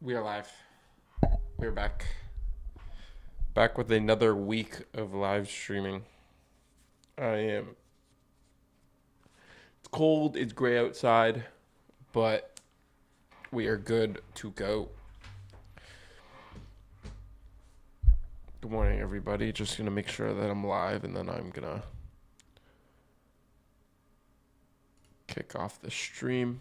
We are live. We're back. Back with another week of live streaming. I am. It's cold, it's gray outside, but we are good to go. Good morning, everybody. Just going to make sure that I'm live and then I'm going to kick off the stream.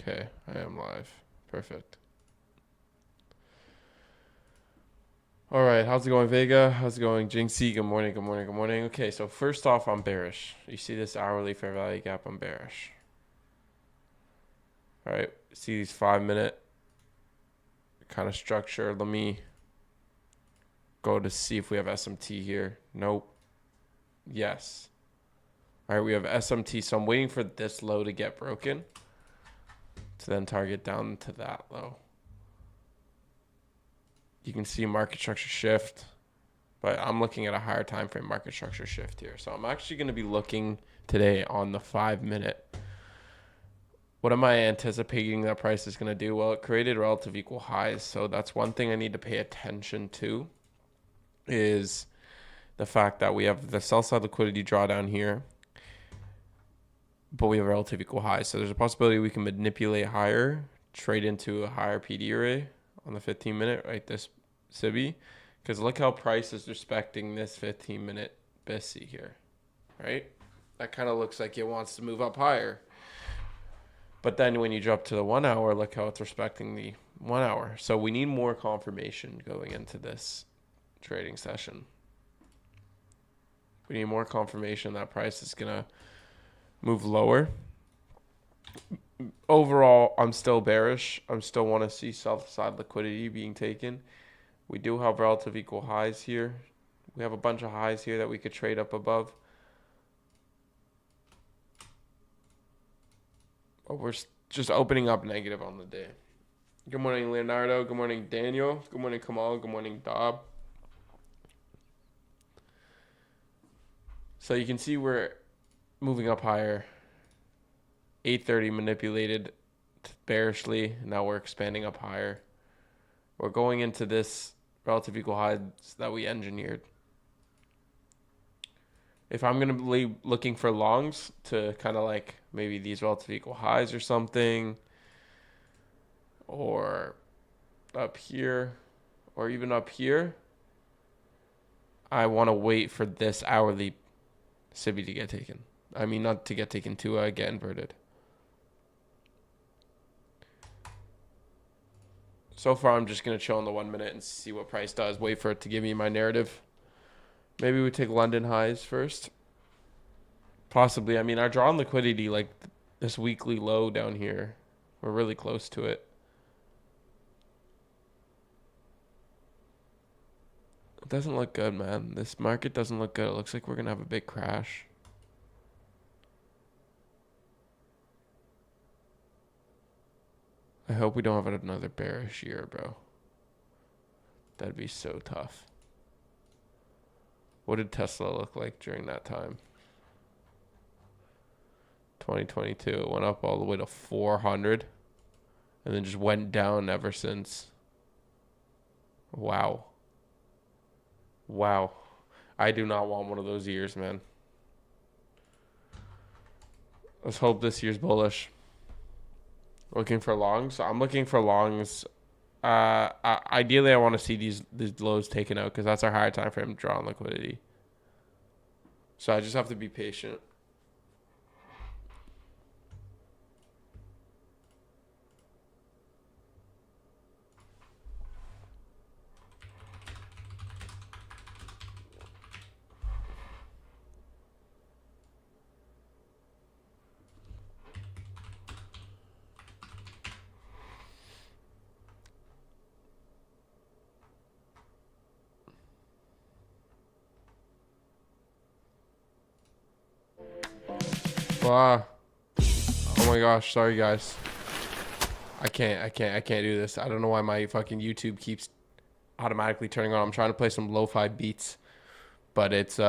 Okay, I am live. Perfect. All right, how's it going, Vega? How's it going, Jinxie? Good morning, good morning, good morning. Okay, so first off, I'm bearish. You see this hourly fair value gap? I'm bearish. All right, see these 5-minute kind of structure. Let me go to see if we have SMT here. Nope. Yes. All right, we have SMT, so I'm waiting for this low to get broken to then target down to that low. You can see market structure shift, but I'm looking at a higher time frame market structure shift here. So I'm actually going to be looking today on the 5-minute. What am I anticipating that price is going to do? Well, it created relative equal highs, so that's one thing I need to pay attention to is the fact that we have the sell side liquidity drawdown here, but we have relative equal highs. So there's a possibility we can manipulate higher, trade into a higher PD array on the 15-minute, right? This SIBI, because look how price is respecting this 15-minute BISI here, right? That kind of looks like it wants to move up higher. But then when you drop to the 1 hour, look how it's respecting the 1 hour. So we need more confirmation going into this trading session. We need more confirmation that price is going to move lower. Overall, I'm still bearish. I still want to see sell side liquidity being taken. We do have relative equal highs here. We have a bunch of highs here that we could trade up above. But we're just opening up negative on the day. Good morning, Leonardo. Good morning, Daniel. Good morning, Kamal. Good morning, Dob. So you can see we're moving up higher. 830 manipulated bearishly. Now we're expanding up higher. We're going into this relative equal highs that we engineered. If I'm going to be looking for longs to kind of like maybe these relative equal highs or something, or up here, or even up here, I want to wait for this hourly SIBI to get taken. I mean, not to get taken, to get inverted. So far, I'm just going to chill on the 1 minute and see what price does. Wait for it to give me my narrative. Maybe we take London highs first. Possibly. I mean, our drawn liquidity, like this weekly low down here, we're really close to it. It doesn't look good, man. This market doesn't look good. It looks like we're going to have a big crash. I hope we don't have another bearish year, bro. That'd be so tough. What did Tesla look like during that time? 2022. It went up all the way to 400 and then just went down ever since. Wow. Wow. I do not want one of those years, man. Let's hope this year's bullish. Looking for longs. So I'm looking for longs. Ideally, I want to see these lows taken out because that's our higher time frame draw on liquidity. So I just have to be patient. Wow. Oh my gosh, sorry guys. I can't do this. I don't know why my fucking YouTube keeps automatically turning on. I'm trying to play some lo-fi beats, but it's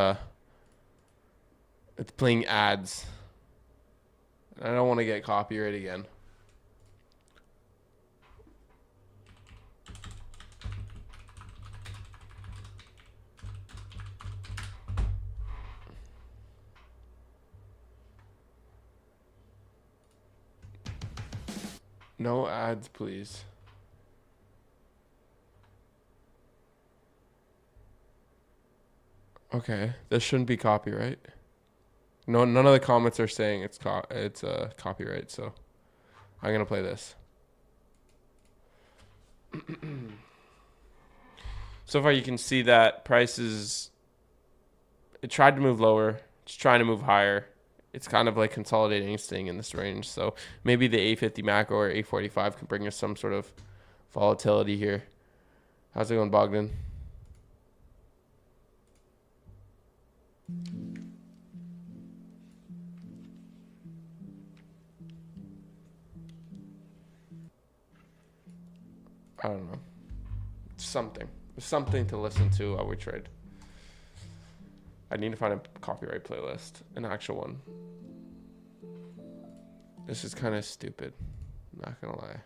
playing ads. I don't want to get copyright again. No ads, please. Okay, this shouldn't be copyright. No, none of the comments are saying it's copyright, so I'm gonna play this. So far, you can see that prices. It tried to move lower. It's trying to move higher. It's kind of like consolidating, staying in this range. So maybe the A50 macro or A45 can bring us some sort of volatility here. How's it going, Bogdan? I don't know. Something to listen to while we trade. I need to find a copyright playlist, an actual one. This is kind of stupid. I'm not gonna lie.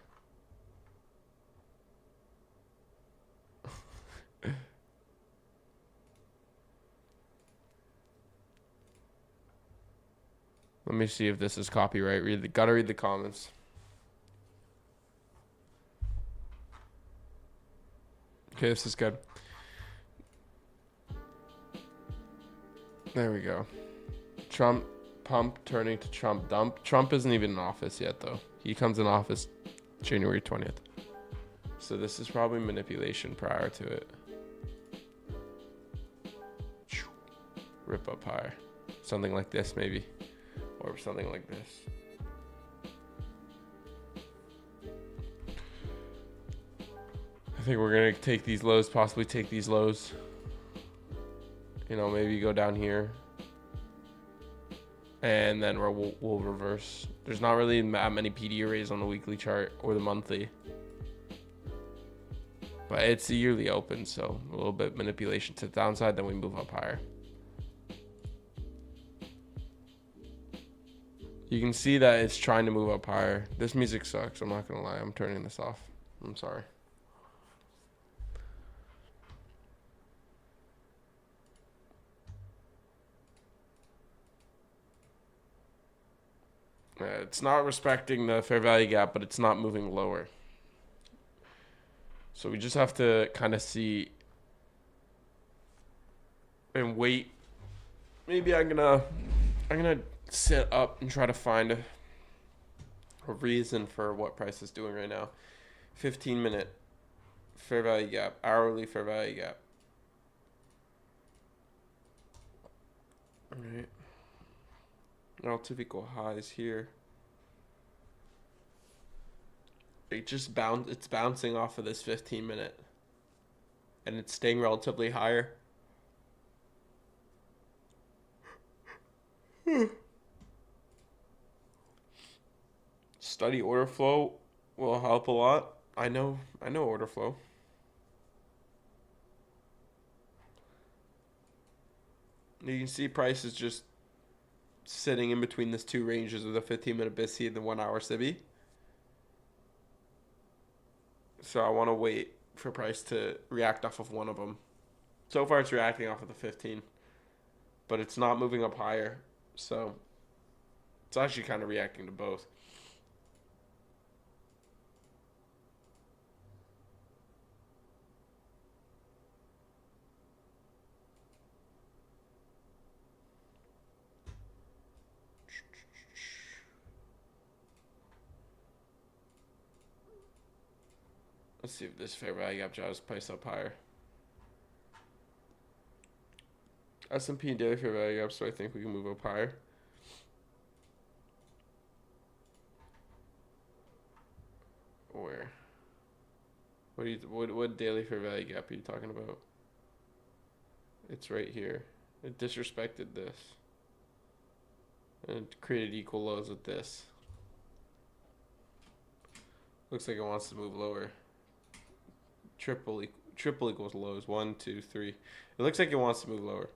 Let me see if this is copyright. Gotta read the comments. Okay, this is good. There we go. Trump pump turning to Trump dump. Trump isn't even in office yet, though. He comes in office January 20th. So this is probably manipulation prior to it. Rip up higher. Something like this, maybe. Or something like this. I think we're going to take these lows, possibly take these lows. You know, maybe go down here. And then we'll reverse. There's not really that many PD arrays on the weekly chart or the monthly. But it's a yearly open, so a little bit manipulation to the downside, then we move up higher. You can see that it's trying to move up higher. This music sucks, I'm not going to lie. I'm turning this off. I'm sorry. It's not respecting the fair value gap, but it's not moving lower. So we just have to kind of see and wait. Maybe I'm gonna sit up and try to find a reason for what price is doing right now. 15-minute fair value gap, hourly fair value gap. All right. Relative equal highs here. It's bouncing off of this 15-minute. And it's staying relatively higher. Study order flow will help a lot. I know order flow. You can see price is just sitting in between these two ranges of the 15-minute BISI and the 1 hour CIBI. So I want to wait for price to react off of one of them. So far it's reacting off of the 15, but it's not moving up higher. So it's actually kind of reacting to both. Let's see if this fair value gap drives price up higher. S&P daily fair value gap, so I think we can move up higher. Where? What daily fair value gap are you talking about? It's right here. It disrespected this. And it created equal lows with this. Looks like it wants to move lower. Triple equals lows. 1, 2, 3. It looks like it wants to move lower.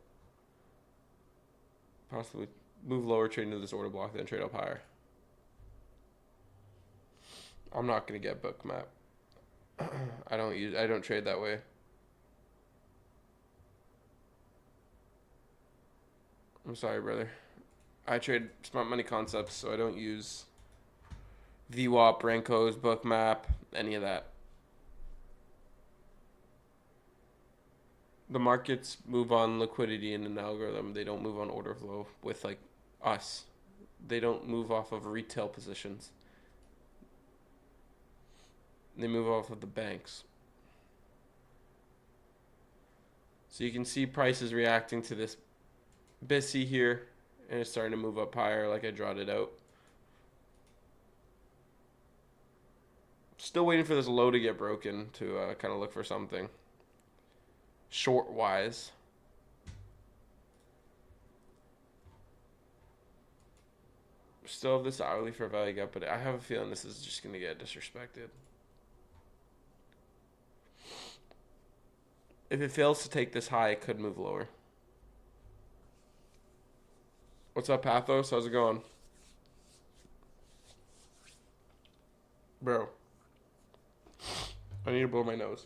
Possibly move lower, trade into this order block, then trade up higher. I'm not gonna get bookmap. I don't trade that way. I'm sorry, brother. I trade smart money concepts, so I don't use VWAP, Rankos, bookmap, any of that. The markets move on liquidity in an algorithm. They don't move on order flow with like us. They don't move off of retail positions. They move off of the banks. So you can see prices reacting to this BISI here, and it's starting to move up higher like I drawed it out. Still waiting for this low to get broken to kind of look for something short wise. Still have this hourly fair value gap, but I have a feeling this is just going to get disrespected. If it fails to take this high, it could move lower. What's up, Pathos? How's it going? Bro, I need to blow my nose.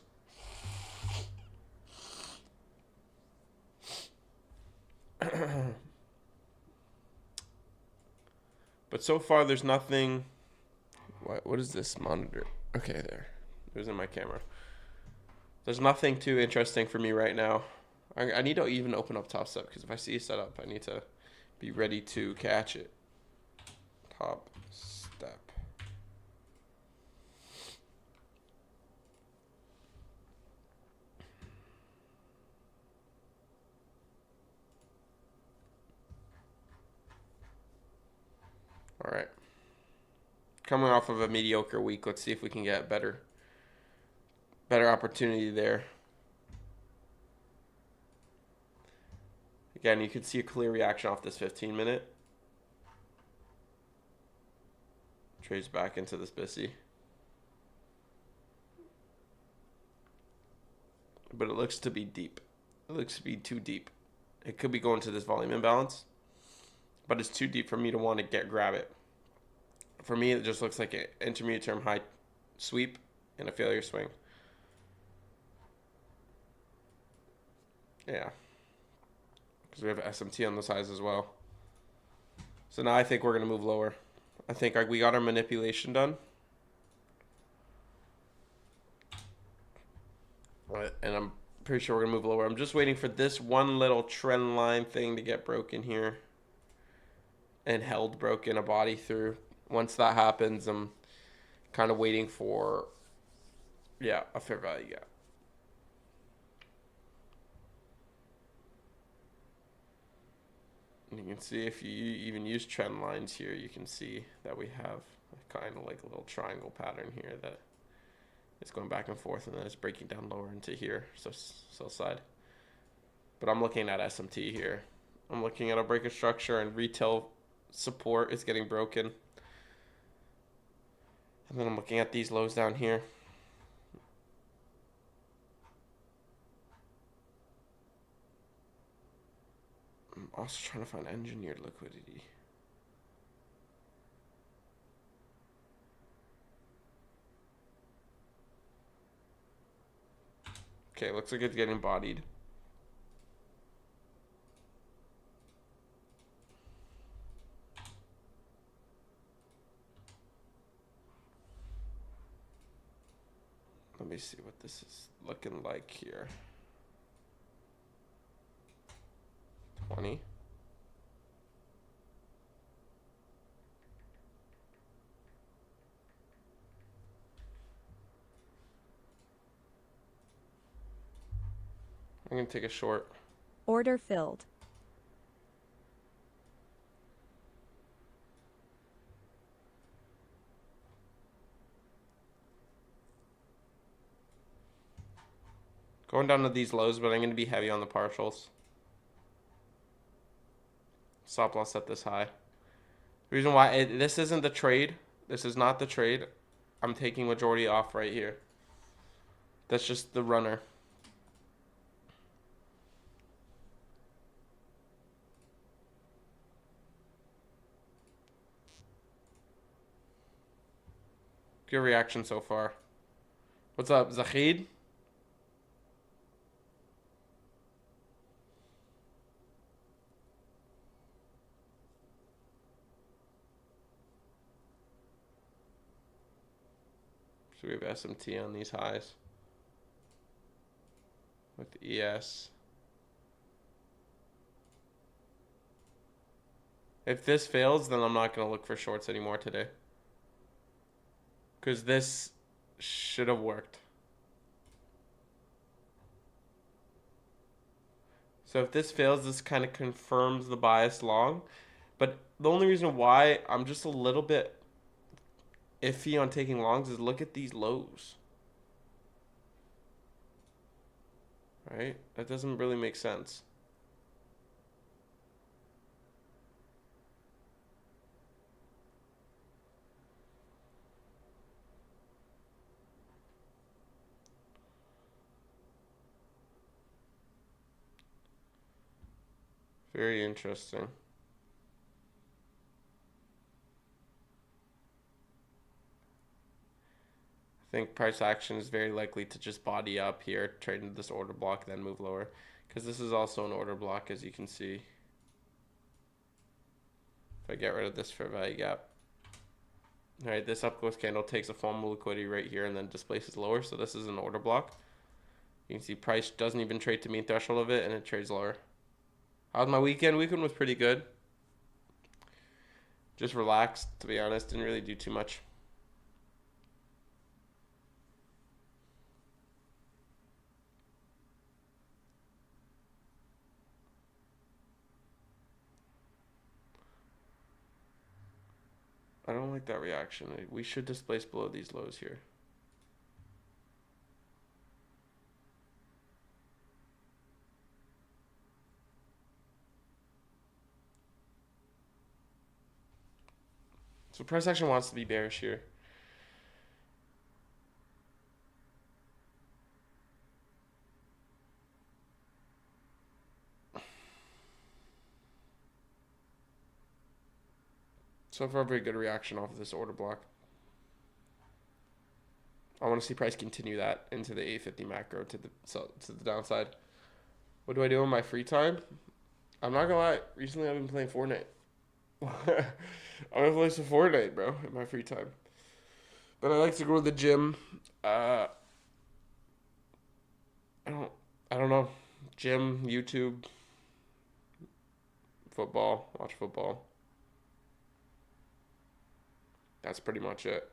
But so far, there's nothing. What is this monitor? Okay, there. It was in my camera. There's nothing too interesting for me right now. I need to even open up Top Step because if I see a setup, I need to be ready to catch it. Top Step. All right. Coming off of a mediocre week, let's see if we can get better opportunity there. Again, you could see a clear reaction off this 15-minute. Trades back into this BISI. But it looks to be deep. It looks to be too deep. It could be going to this volume imbalance, but it's too deep for me to want to grab it. For me, it just looks like an intermediate term high sweep and a failure swing. Yeah. Because we have SMT on the sides as well. So now I think we're going to move lower. I think we got our manipulation done. And I'm pretty sure we're going to move lower. I'm just waiting for this one little trend line thing to get broken here. And held broken a body through. Once that happens, I'm kind of waiting for, a fair value gap. And you can see if you even use trend lines here, you can see that we have kind of like a little triangle pattern here that is going back and forth, and then it's breaking down lower into here, so sell side. But I'm looking at SMT here. I'm looking at a breaker structure, and retail support is getting broken. And then I'm looking at these lows down here. I'm also trying to find engineered liquidity. Okay, looks like it's getting bodied. Let me see what this is looking like here. 20. I'm going to take a short. Order filled. Going down to these lows, but I'm going to be heavy on the partials. Stop loss at this high. The reason why this isn't the trade. This is not the trade. I'm taking majority off right here. That's just the runner. Good reaction so far. What's up, Zahid? So we have SMT on these highs with ES. If this fails, then I'm not going to look for shorts anymore today. Because this should have worked. So if this fails, this kind of confirms the bias long. But the only reason why I'm just a little bit iffy on taking longs is look at these lows. Right? That doesn't really make sense. Very interesting. I think price action is very likely to just body up here, trade into this order block, then move lower. Because this is also an order block, as you can see. If I get rid of this fair value gap. Alright, this up close candle takes a form of liquidity right here and then displaces lower. So this is an order block. You can see price doesn't even trade to mean threshold of it, and it trades lower. How's my weekend? Weekend was pretty good. Just relaxed, to be honest. Didn't really do too much. I don't like that reaction. We should displace below these lows here. So price action wants to be bearish here. So far, very good reaction off of this order block. I want to see price continue that into the 850 macro to the downside. What do I do in my free time? I'm not gonna lie. Recently, I've been playing Fortnite. I'm gonna play some Fortnite, bro, in my free time. But I like to go to the gym. I don't know. Gym, YouTube, football. Watch football. That's pretty much it.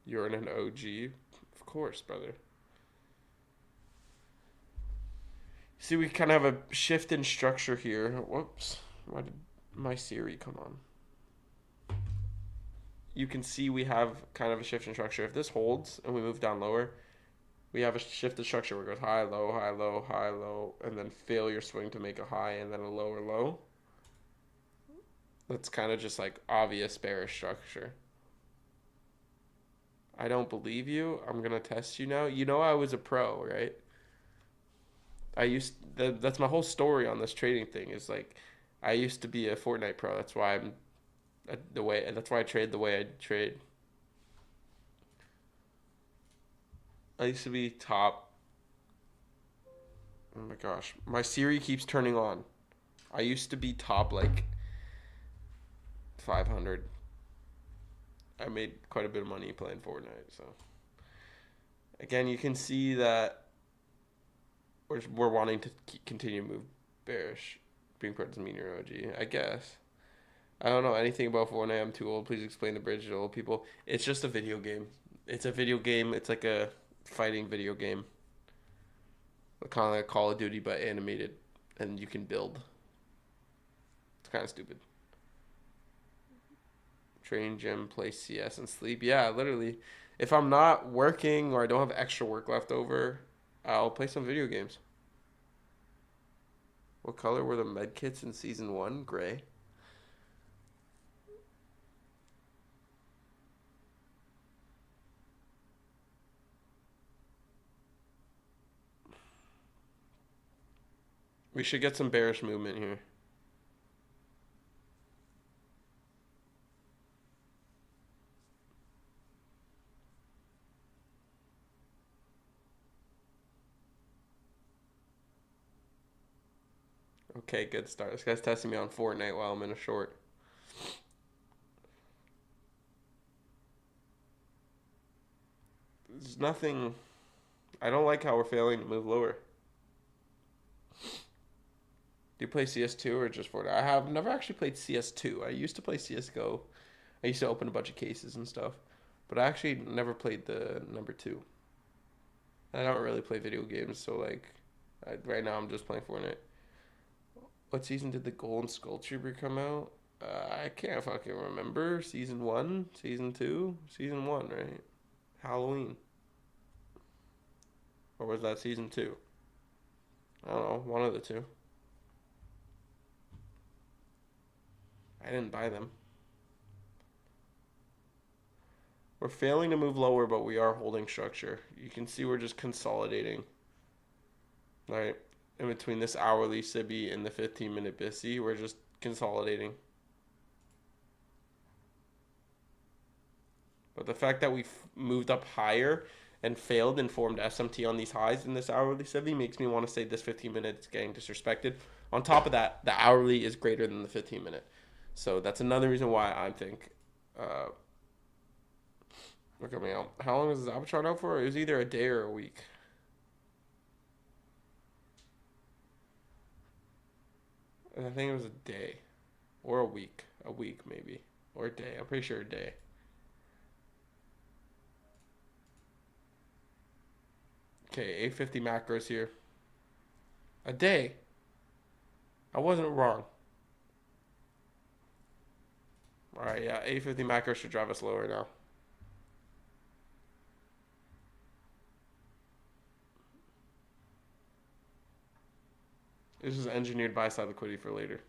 You're an OG? Of course, brother. See, we kind of have a shift in structure here. Whoops. Why did my Siri come on? You can see we have kind of a shift in structure. If this holds and we move down lower, we have a shift in structure where it goes high, low, high, low, high, low, and then failure swing to make a high and then a lower low. That's kind of just like obvious bearish structure. I don't believe you. I'm gonna test you now. You know I was a pro, right? That's my whole story on this trading thing is like I used to be a Fortnite pro. That's why that's why I trade the way I trade. I used to be top. Oh my gosh. My Siri keeps turning on. I used to be top like 500. I made quite a bit of money playing Fortnite, so again, you can see that we're wanting to continue to move bearish. Being pro doesn't mean you're OG, I guess. I don't know anything about Fortnite. I'm too old. Please explain the bridge to old people. It's just a video game. It's a video game. It's like a fighting video game. Kind of like Call of Duty, but animated. And you can build. It's kind of stupid. Train, gym, play CS, and sleep. Yeah, literally. If I'm not working or I don't have extra work left over, I'll play some video games. What color were the med kits in season 1? Gray. We should get some bearish movement here. Okay, good start. This guy's testing me on Fortnite while I'm in a short. There's nothing. I don't like how we're failing to move lower. Do you play CS2 or just Fortnite? I have never actually played CS2. I used to play CSGO. I used to open a bunch of cases and stuff. But I actually never played the number 2. I don't really play video games, so like, right now I'm just playing Fortnite. What season did the Golden Skull Trooper come out? I can't fucking remember. Season 1? Season 2? Season 1, right? Halloween. Or was that season 2? I don't know. One of the two. I didn't buy them. We're failing to move lower, but we are holding structure. You can see we're just consolidating. Right? In between this hourly SIBI and the 15-minute BISI, we're just consolidating. But the fact that we've moved up higher and failed and formed SMT on these highs in this hourly SIBI makes me want to say this 15 minutes getting disrespected. On top of that, the hourly is greater than the 15-minute. So that's another reason why I think we're coming out. How long is this Albatron out for? It was either a day or a week. I think it was a day. Or a week. A week, maybe. Or a day. I'm pretty sure a day. Okay, 850 macros here. A day. I wasn't wrong. Alright, yeah, 850 macros should drive us lower now. This is engineered buy side liquidity for later.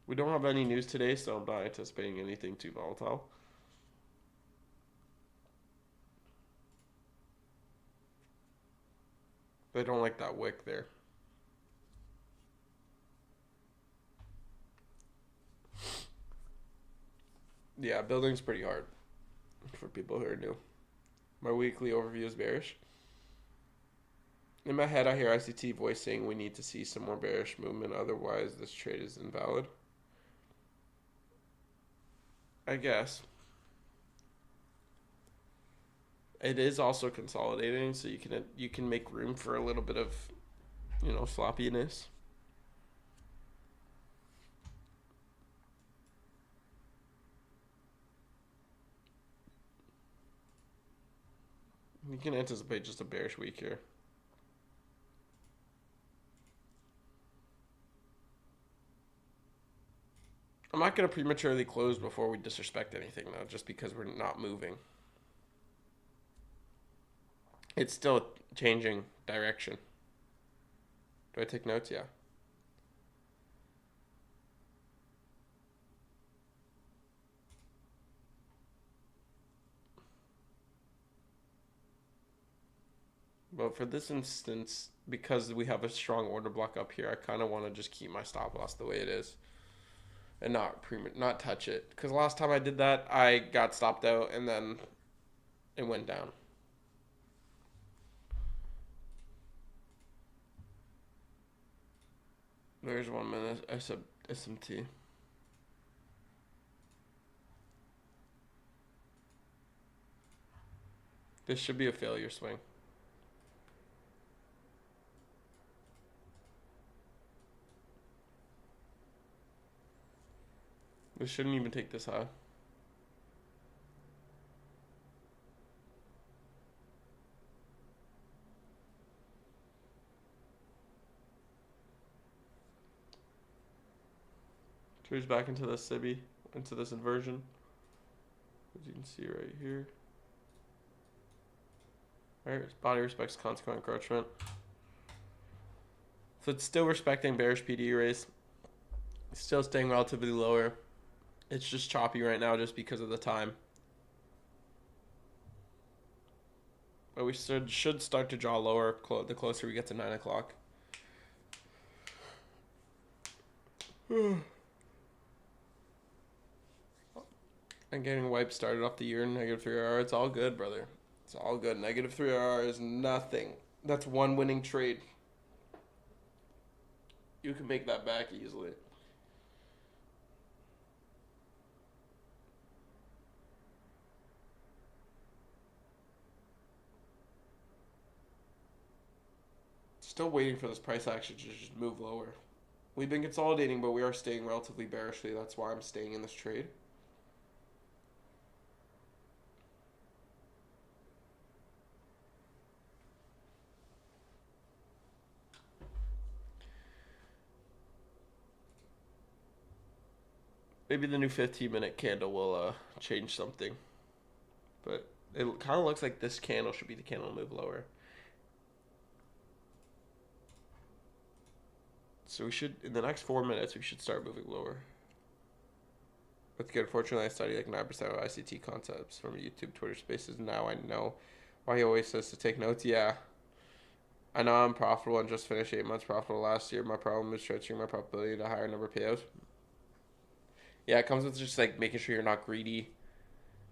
We don't have any news today, so I'm not anticipating anything too volatile. They don't like that wick there. Yeah, building's pretty hard for people who are new. My weekly overview is bearish. In my head, I hear ICT voice saying we need to see some more bearish movement, otherwise this trade is invalid. I guess. It is also consolidating, so you can make room for a little bit of, sloppiness. You can anticipate just a bearish week here. I'm not going to prematurely close before we disrespect anything, though, just because we're not moving. It's still changing direction. Do I take notes? Yeah. But for this instance, because we have a strong order block up here, I kind of want to just keep my stop loss the way it is. And not touch it. Because last time I did that, I got stopped out and then it went down. There's 1 minute SMT. This should be a failure swing. This shouldn't even take this high. Trade's back into this SIBI, into this inversion. As you can see right here. Alright, body respects consequent encroachment. So it's still respecting bearish PD raise. Still staying relatively lower. It's just choppy right now just because of the time. But we should start to draw lower the closer we get to 9 o'clock. I'm getting wiped started off the year in -3 RR. It's all good, brother. It's all good. -3 RR is nothing. That's one winning trade. You can make that back easily. Still waiting for this price action to just move lower. We've been consolidating, but we are staying relatively bearishly. That's why I'm staying in this trade. Maybe the new 15-minute candle will change something. But it kind of looks like this candle should be the candle to move lower. So we should, in the next 4 minutes, we should start moving lower. That's good. Fortunately, I study like 9% of ICT concepts from YouTube, Twitter Spaces. Now I know why he always says to take notes. Yeah. I know I'm profitable and just finished 8 months profitable last year. My problem is stretching my probability to a higher number of payouts. Yeah, it comes with just like making sure you're not greedy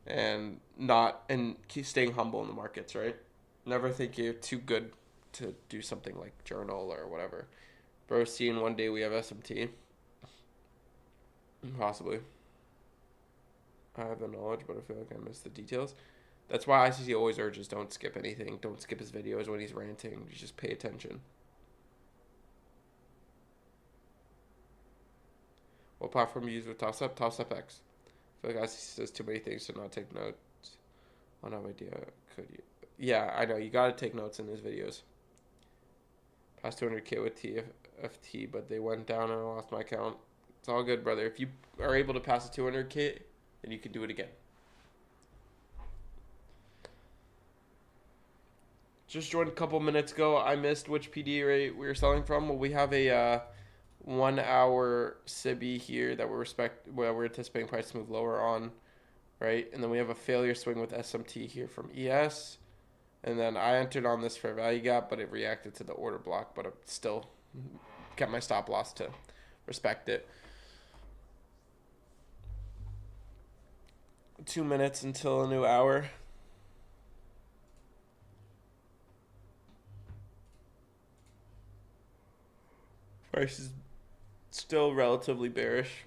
and keep staying humble in the markets, right? Never think you're too good to do something like journal or whatever. Bro, seeing one day we have SMT. Possibly. I have the knowledge, but I feel like I missed the details. That's why ICC always urges don't skip anything. Don't skip his videos when he's ranting. You just pay attention. What platform you use with TossUp? TossUp X. I feel like ICC says too many things to not take notes. Oh, no idea. Could you? Yeah, I know. You gotta take notes in his videos. Past 200K with TFT, but they went down and I lost my account. It's all good, brother. If you are able to pass a 200K, then you can do it again. Just joined a couple minutes ago. I missed which PD rate we were selling from. Well, we have a 1 hour SIBI here that we're anticipating price to move lower on, right? And then we have a failure swing with SMT here from ES. And then I entered on this fair value gap, but it reacted to the order block, but I still kept my stop loss to respect it. 2 minutes until a new hour. Price is still relatively bearish.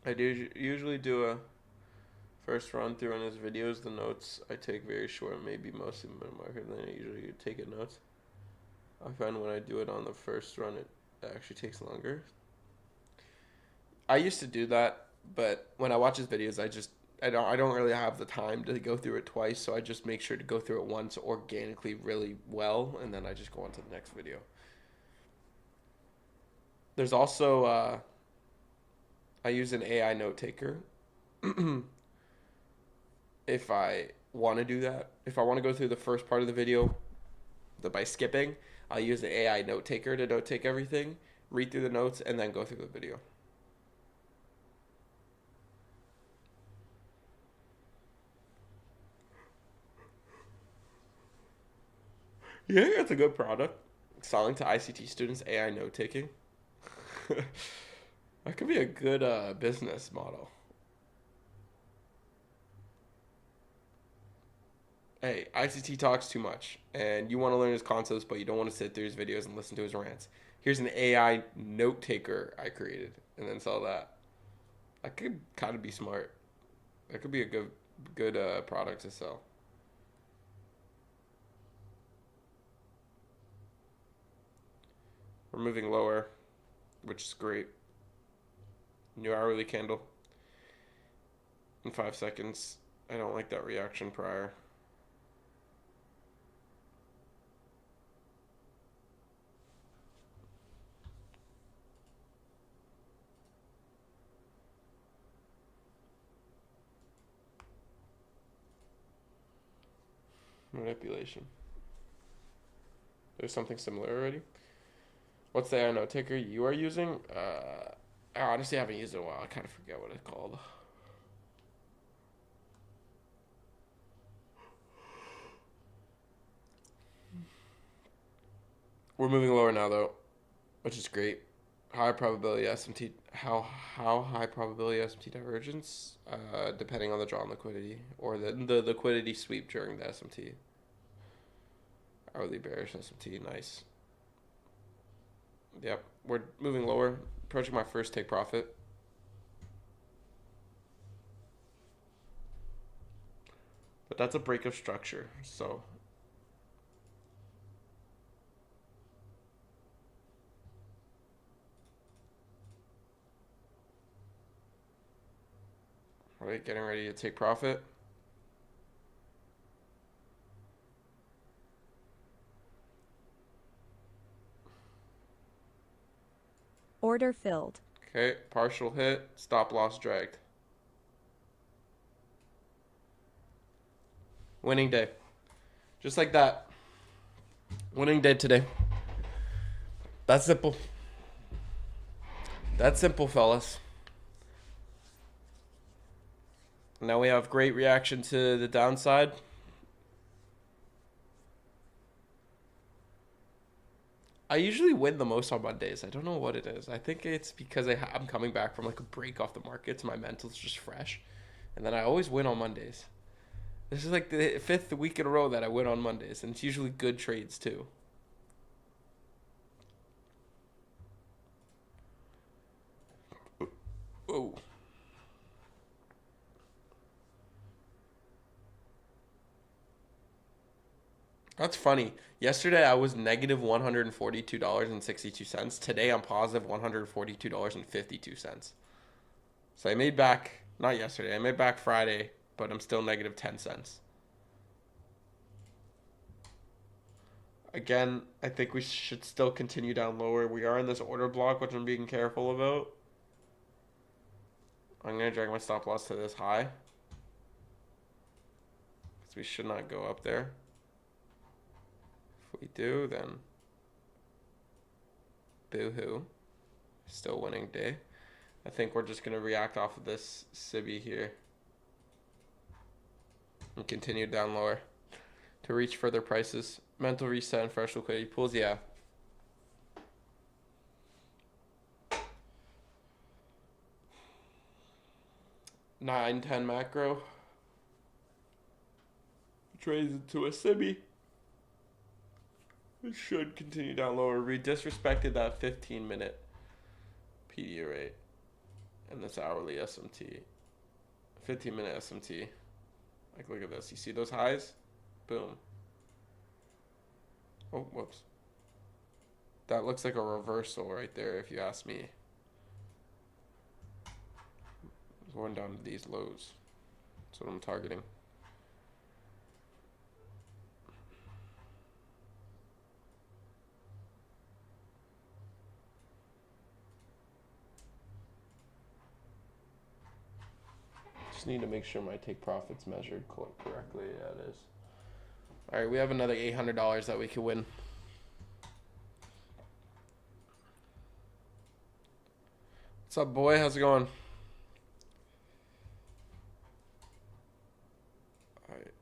I do usually do a first run through on his videos. The notes I take very short, maybe mostly market. Then I usually take it notes. I find when I do it on the first run, it actually takes longer. I used to do that, but when I watch his videos, I don't really have the time to go through it twice. So I just make sure to go through it once organically, really well, and then I just go on to the next video. There's also I use an AI note taker. If I want to do that, if I want to go through the first part of the video by skipping, I'll use the AI note taker to note take everything, read through the notes, and then go through the video. You think that's a good product? Selling to ICT students AI note taking? That could be a good business model. Hey, ICT talks too much, and you want to learn his concepts, but you don't want to sit through his videos and listen to his rants. Here's an AI note taker I created, and then sell that. That could kind of be smart. That could be a good product to sell. We're moving lower, which is great. New hourly candle in 5 seconds. I don't like that reaction prior. manipulation. There's something similar already. What's the ANO ticker you are using? I honestly haven't used it in a while. I kind of forget what it's called. We're moving lower now though, which is great. High probability SMT. How high probability SMT divergence? Depending on the drawn liquidity or the liquidity sweep during the SMT. Hourly bearish SMT, nice. Yep, we're moving lower. Approaching my first take profit. But that's a break of structure, so. All right, getting ready to take profit. Order filled. Okay, partial hit, stop loss dragged. Winning day. Just like that. Winning day today. That's simple. That's simple, fellas. Now we have great reaction to the downside. I usually win the most on Mondays. I don't know what it is. I think it's because I'm coming back from like a break off the markets. My mental's just fresh. And then I always win on Mondays. This is like the 5th week in a row that I win on Mondays. And it's usually good trades too. Oh. That's funny. Yesterday I was negative $142.62. Today I'm positive $142.52. So I made back, not yesterday, I made back Friday, but I'm still negative 10 cents. Again, I think we should still continue down lower. We are in this order block, which I'm being careful about. I'm going to drag my stop loss to this high. Because we should not go up there. If we do, then boo-hoo. Still winning day. I think we're just going to react off of this SIBI here. And continue down lower. To reach further prices. Mental reset and fresh liquidity pools, yeah. Nine, 10 macro. Trades into a SIBI. It should continue down lower. We disrespected that 15-minute PD rate. And this hourly SMT. 15-minute SMT. Like, look at this. You see those highs? Boom. Oh, whoops. That looks like a reversal right there, if you ask me. Going down to these lows. That's what I'm targeting. Just need to make sure my take profits measured correctly. Yeah, it is. All right, we have another $800 that we could win. What's up, boy? How's it going? All right.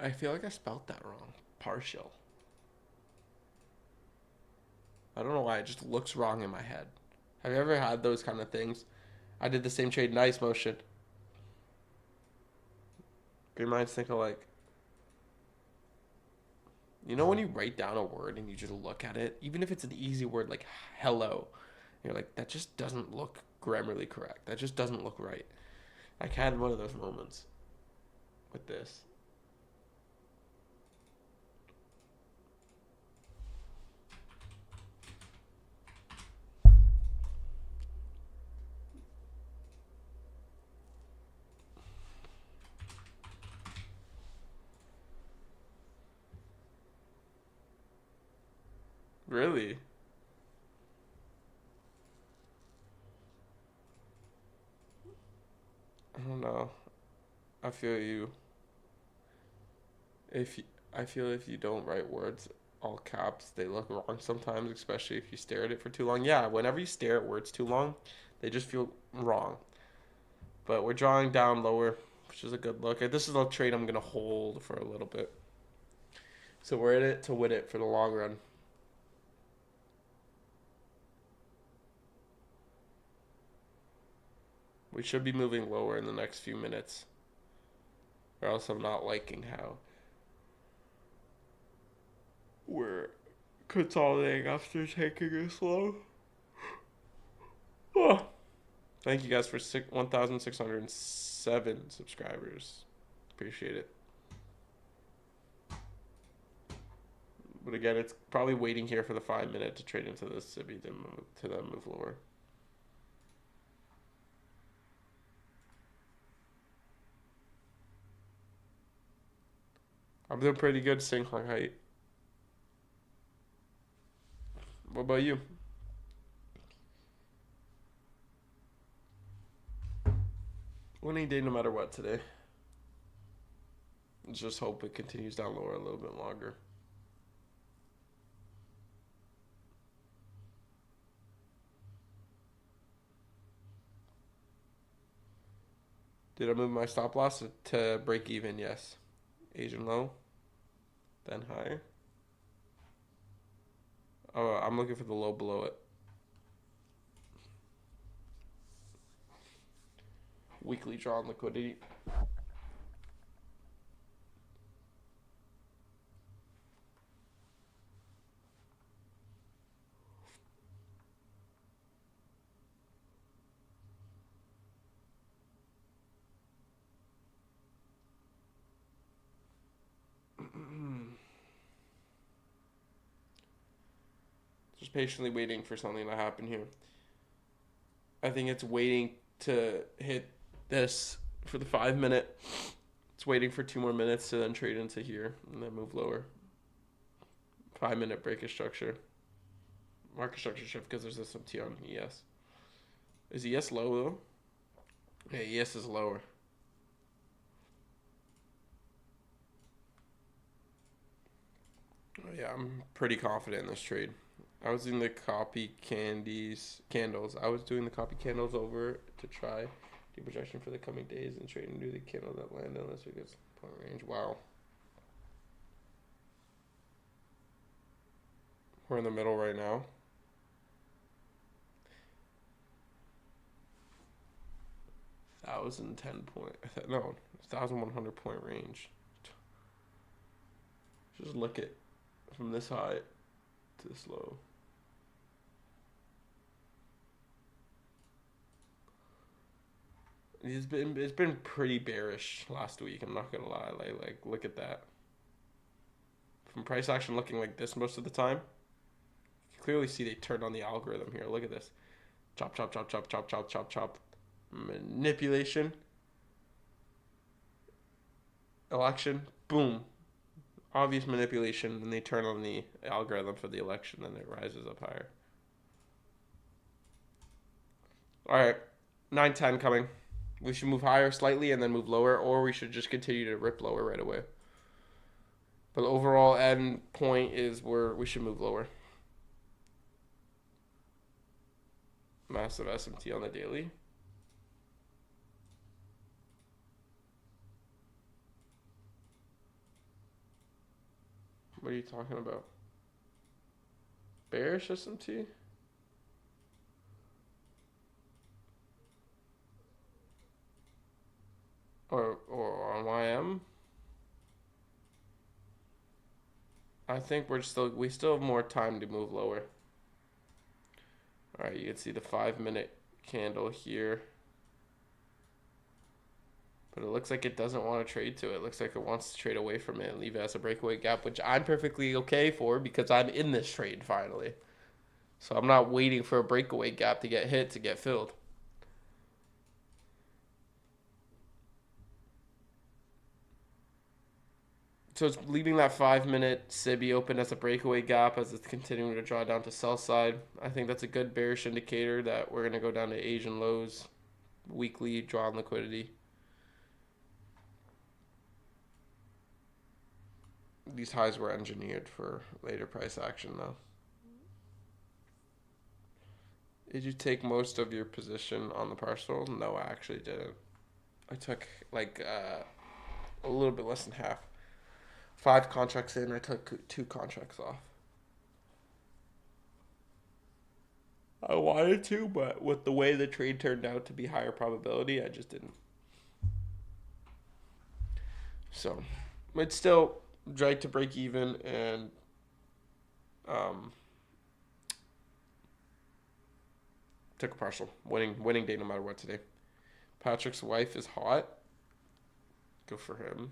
I feel like I spelled that wrong. Partial. I don't know why. It just looks wrong in my head. Have you ever had those kind of things? I did the same trade, nice motion. Your minds think alike. You know when you write down a word and you just look at it, even if it's an easy word like hello, you're like, that just doesn't look grammarly correct. That just doesn't look right. I had one of those moments. with this. Really? I don't know. I feel you. If you, I feel if you don't write words all caps, they look wrong sometimes, especially if you stare at it for too long. Yeah, whenever you stare at words too long, they just feel wrong. But we're drawing down lower, which is a good look. This is a trade I'm gonna hold for a little bit. So we're in it to win it for the long run. We should be moving lower in the next few minutes, or else I'm not liking how we're consolidating after taking it slow. Oh. Thank you guys for 1,607 subscribers. Appreciate it. But again, it's probably waiting here for the 5 minute to trade into this Sibi to then move lower. I'm doing pretty good sync height. What about you? Winning day no matter what today. Let's just hope it continues down lower a little bit longer. Did I move my stop loss to break even? Yes. Asian low. Then higher. Oh, I'm looking for the low below it. Weekly drawn liquidity. Just patiently waiting for something to happen here. I think it's waiting to hit this for the 5 minute. It's waiting for 2 more minutes to then trade into here and then move lower. 5 minute break structure. Market structure shift because there's SMT on ES. Is ES low though? Yeah, ES is lower. Oh, yeah, I'm pretty confident in this trade. I was doing the copy candles. I was doing the copy candles over to try the projection for the coming days and trade and do the candle that land on this week's point range. Wow. We're in the middle right now. No, 1,100 point range. Just look at from this high to this low. It's been pretty bearish last week. I'm not gonna lie. Like look at that. From price action looking like this most of the time. You clearly see they turned on the algorithm here. Look at this. Chop, chop, chop, chop, chop, chop, chop, chop. Manipulation. Election. Boom. Obvious manipulation. And they turn on the algorithm for the election. Then it rises up higher. Alright. 9-10 coming. We should move higher slightly and then move lower. Or we should just continue to rip lower right away. But the overall end point is where we should move lower. Massive SMT on the daily. What are you talking about? Bearish SMT? Or on YM? I think we still have more time to move lower. Alright, you can see the 5 minute candle here. But it looks like it doesn't want to trade to it. It looks like it wants to trade away from it and leave it as a breakaway gap, which I'm perfectly okay for because I'm in this trade finally. So I'm not waiting for a breakaway gap to get hit to get filled. So it's leaving that 5-minute SIBI open as a breakaway gap as it's continuing to draw down to sell side. I think that's a good bearish indicator that we're going to go down to Asian lows, weekly draw on liquidity. These highs were engineered for later price action though. Did you take most of your position on the parcel? No, I actually didn't. I took like a little bit less than half. 5 contracts in, I took 2 contracts off. I wanted to, but with the way the trade turned out to be higher probability, I just didn't. So, it's still dragged to break even and took a partial. Winning day no matter what today. Patrick's wife is hot. Good for him.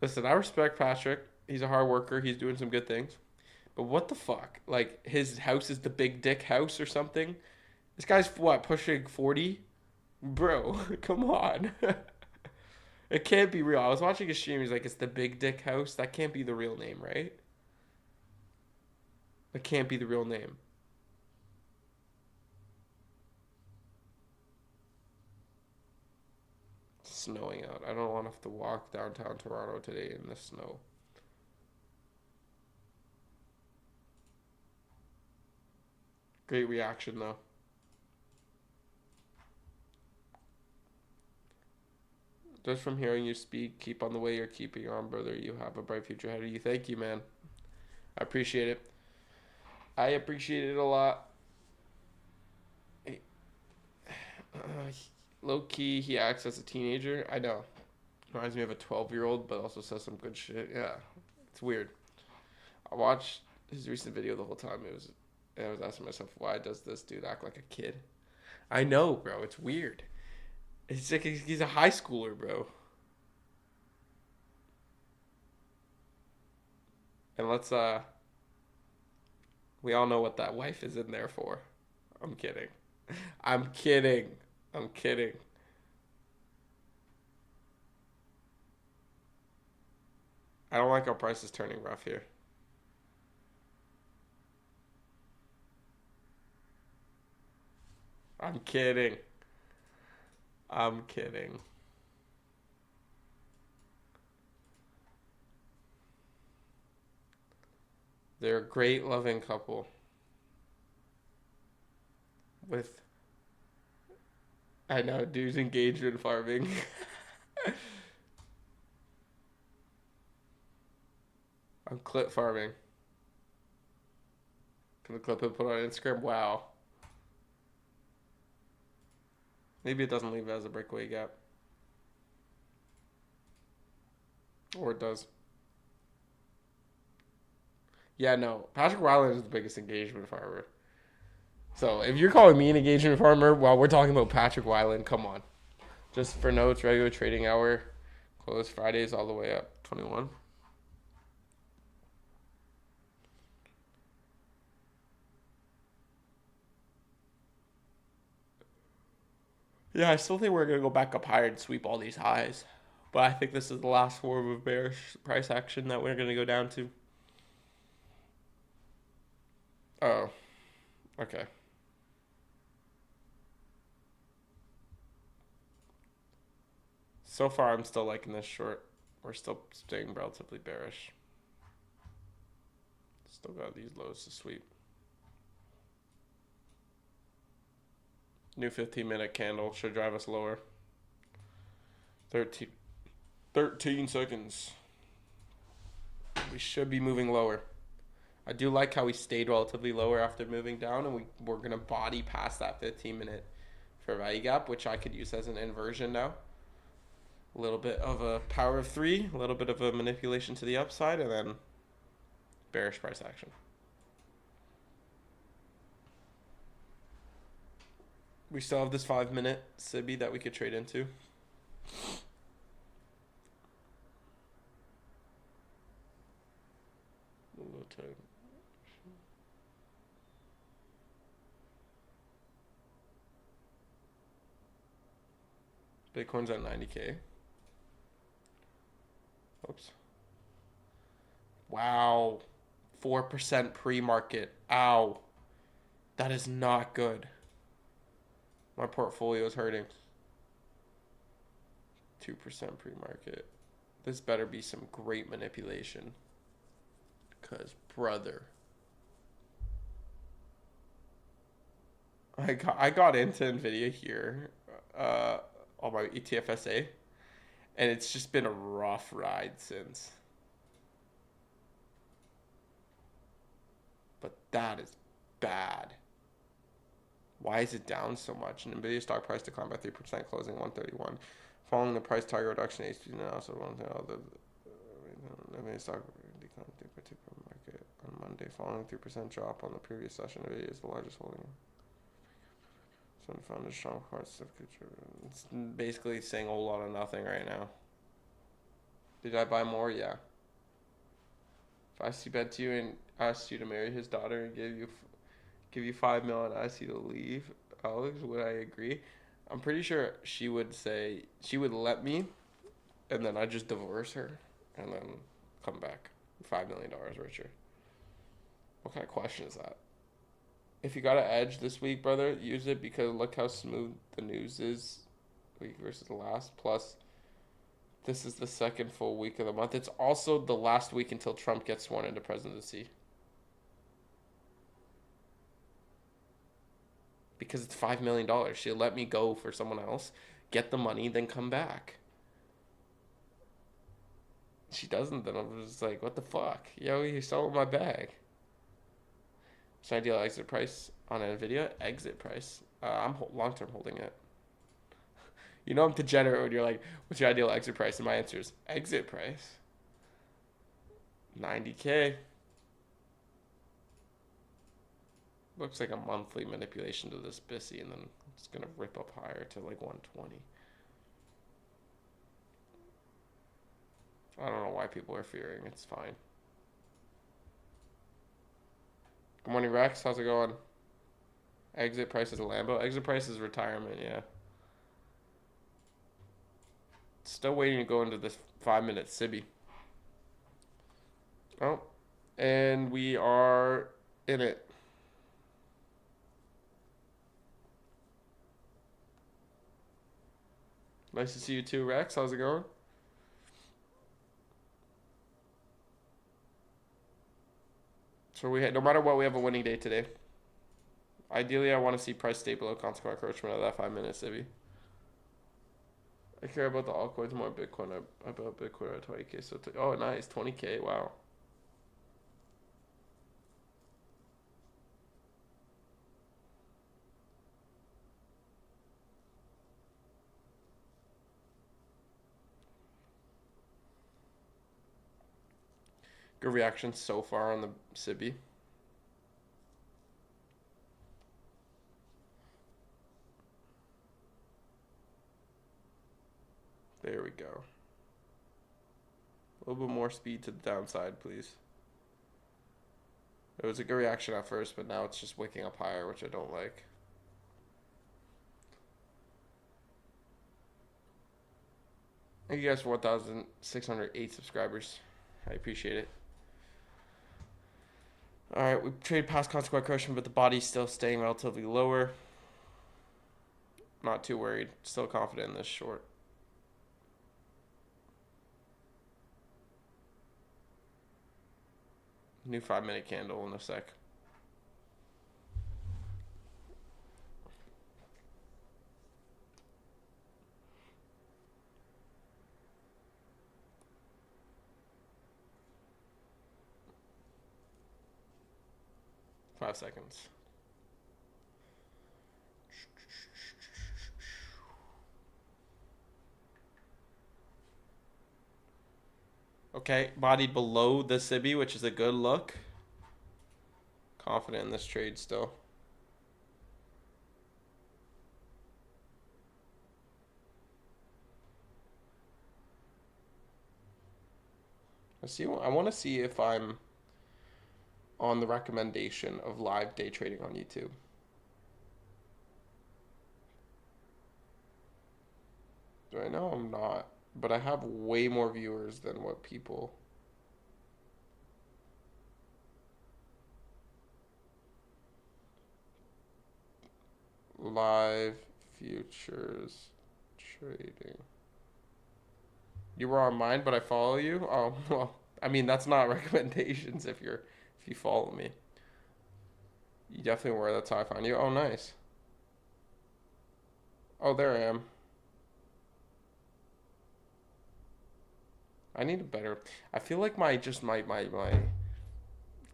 Listen, I respect Patrick. He's a hard worker. He's doing some good things. But what the fuck? Like, his house is the big dick house or something? This guy's, what, pushing 40? Bro, come on. It can't be real. I was watching a stream. He's like, it's the big dick house. That can't be the real name, right? That can't be the real name. It's snowing out. I don't want to have to walk downtown Toronto today in the snow. Great reaction, though. Just from hearing you speak, keep on the way you're keeping on, brother. You have a bright future ahead of you. Thank you, man. I appreciate it. I appreciate it a lot. Low key, he acts as a teenager. I know. Reminds me of a 12-year-old, but also says some good shit. Yeah, it's weird. I watched his recent video the whole time. I was asking myself, why does this dude act like a kid? I know, bro. It's weird. It's like he's a high schooler, bro. And we all know what that wife is in there for. I'm kidding. I'm kidding. I'm kidding. I don't like how price is turning rough here. I'm kidding. I'm kidding. They're a great loving couple. I know, dude's engaged in farming. I'm clip farming. Can the clip it put on Instagram? Wow. Maybe it doesn't leave it as a breakaway gap. Or it does. Yeah, no. Patrick Weiland is the biggest engagement farmer. So if you're calling me an engagement farmer while we're talking about Patrick Weiland, come on. Just for notes, regular trading hour, close Fridays all the way up 21. Yeah, I still think we're going to go back up higher and sweep all these highs. But I think this is the last form of bearish price action that we're going to go down to. Oh, okay. So far, I'm still liking this short. We're still staying relatively bearish. Still got these lows to sweep. New 15-minute candle should drive us lower. 13 seconds. We should be moving lower. I do like how we stayed relatively lower after moving down, and we're going to body past that 15-minute fair value gap, which I could use as an inversion now. A little bit of a power of 3, a little bit of a manipulation to the upside, and then bearish price action. We still have this 5 minute Sibby that we could trade into. Low time. Bitcoin's at 90K. Oops. Wow. 4% pre-market. Ow. That is not good. My portfolio is hurting. 2% pre-market. This better be some great manipulation. Because, brother. I got into NVIDIA here on my ETFSA. And it's just been a rough ride since. But that is bad. Why is it down so much? NVIDIA stock price declined by 3%, closing 131. Following the price target reduction, HP now also one thing. NVIDIA stock declined 3% market on Monday, following 3% drop on the previous session. NVIDIA is the largest holding. So found a strong parts of it's basically saying a whole lot of nothing right now. Did I buy more? Yeah. If I bet to you and asked you to marry his daughter and give you 5 million and ask you to leave, Alex, would I agree? I'm pretty sure she would say she would let me, and then I'd just divorce her, and then come back $5 million richer. What kind of question is that? If you got an edge this week, brother, use it, because look how smooth the news is week versus the last. Plus, this is the second full week of the month. It's also the last week until Trump gets sworn into presidency. Because it's $5 million. She'll let me go for someone else, get the money, then come back. She doesn't, then I'm just like, what the fuck? Yo, you're selling my bag. So ideal exit price on NVIDIA? Exit price? I'm long-term holding it. You know I'm degenerate when you're like, what's your ideal exit price? And my answer is exit price. 90K. Looks like a monthly manipulation to this BISI, and then it's going to rip up higher to like 120. I don't know why people are fearing. It's fine. Good morning, Rex. How's it going? Exit price is a Lambo. Exit price is retirement, yeah. Still waiting to go into this 5 minute Sibby. Oh, and we are in it. Nice to see you too, Rex. How's it going? So no matter what, we have a winning day today. Ideally, I want to see price stay below consequent encroachment of that 5 minute Sibby. I care about the altcoins more. Bitcoin. I bought Bitcoin at 20K. So oh, nice, 20K. Wow. Good reaction so far on the Sibby. There we go. A little bit more speed to the downside, please. It was a good reaction at first, but now it's just waking up higher, which I don't like. Thank you guys for 1,608 subscribers. I appreciate it. Alright, we trade past consequent correction, but the body's still staying relatively lower. Not too worried. Still confident in this short. New 5 minute candle in a sec. Five seconds. Okay, bodied below the Sibby, which is a good look. Confident in this trade still. I want to see if I'm on the recommendation of live day trading on YouTube. Right now I'm not, but I have way more viewers than what people. Live futures trading. You were on mine, but I follow you? Oh, well, I mean, that's not recommendations if you follow me. You definitely were. That's how I found you. Oh, nice. Oh, there I am. I need a better. I feel like my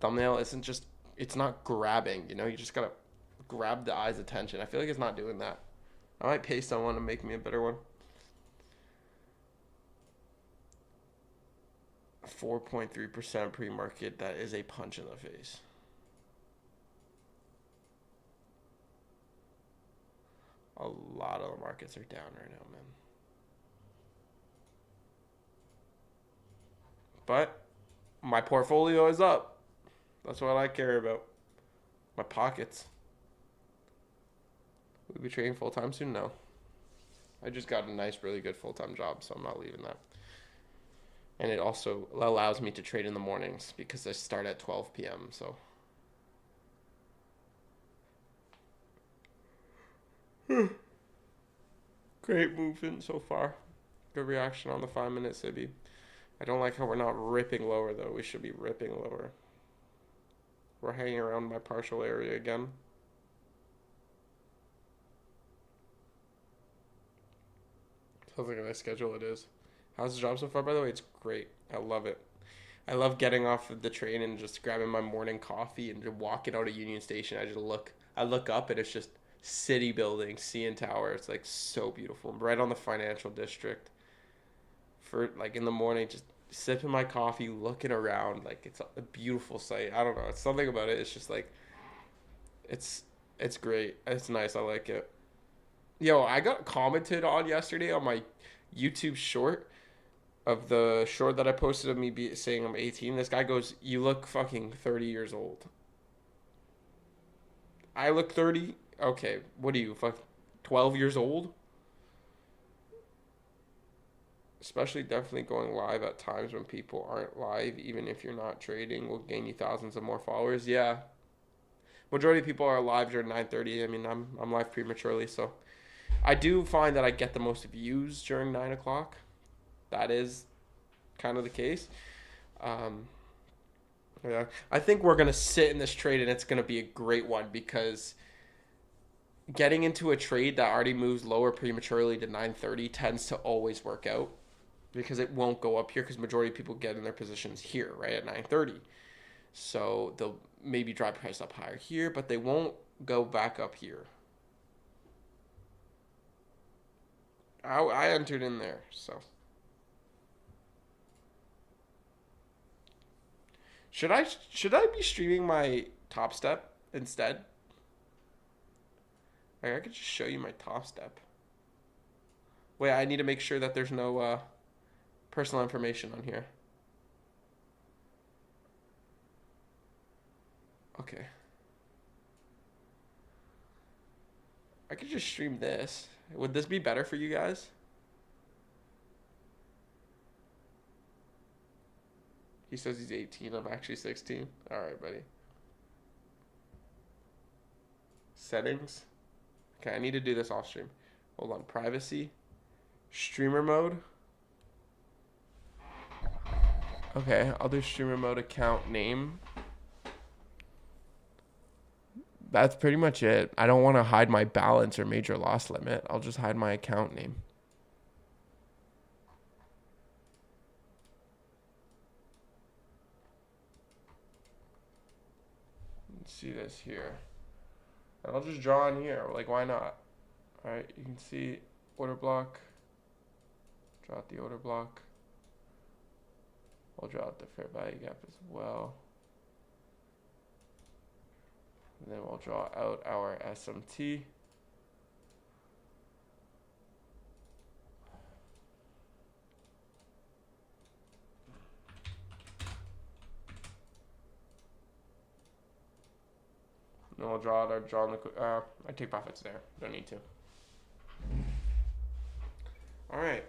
thumbnail isn't just. It's not grabbing. You know, you just gotta grab the eye's attention. I feel like it's not doing that. I might pay someone to make me a better one. 4.3% pre-market. That is a punch in the face. A lot of the markets are down right now, man. But my portfolio is up. That's what I care about. My pockets. We'll be trading full time soon? No. I just got a nice, really good full time job, so I'm not leaving that. And it also allows me to trade in the mornings because I start at 12 p.m. So great movement so far. Good reaction on the 5 minute Sibi. I don't like how we're not ripping lower though. We should be ripping lower. We're hanging around my partial area again. Sounds like a nice schedule it is. How's the job so far, by the way? It's great. I love it. I love getting off of the train and just grabbing my morning coffee and just walking out of Union Station. I look up and it's just city buildings, CN Tower. It's like so beautiful. I'm right on the financial district. For like in the morning, just sipping my coffee, looking around. Like it's a beautiful sight. I don't know. It's something about it. It's just like it's it's great. It's nice. I like it. Yo, I got commented on yesterday on my YouTube short of the short that I posted of saying I'm 18. This guy goes, "You look fucking 30 years old." I look 30. Okay, what are you, fuck, 12 years old? Especially definitely going live at times when people aren't live, even if you're not trading, will gain you thousands of more followers. Yeah, majority of people are live during 9:30. I mean, I'm live prematurely, so I do find that I get the most views during 9 o'clock. That is kind of the case. Um, yeah, I think we're gonna sit in this trade, and it's gonna be a great one because getting into a trade that already moves lower prematurely to 9:30 tends to always work out because it won't go up here because majority of people get in their positions here right at 9:30. So they'll maybe drive price up higher here, but they won't go back up here. I entered in there, so should I be streaming my Top Step instead? Like, I could just show you my Top Step. Wait, I need to make sure that there's no personal information on here. Okay. I could just stream this. Would this be better for you guys? He says he's 18. I'm actually 16. All right, buddy. Settings. Okay, I need to do this off stream. Hold on. Privacy. Streamer mode. Okay, I'll do streamer mode account name. That's pretty much it. I don't want to hide my balance or major loss limit. I'll just hide my account name. Let's see this here. And I'll just draw in here. Like, why not? All right, you can see order block. Draw out the order block. We'll draw out the fair value gap as well. And then we'll draw out our SMT. No, I'll draw it. I'll draw on the. I take profits there. Don't need to. All right.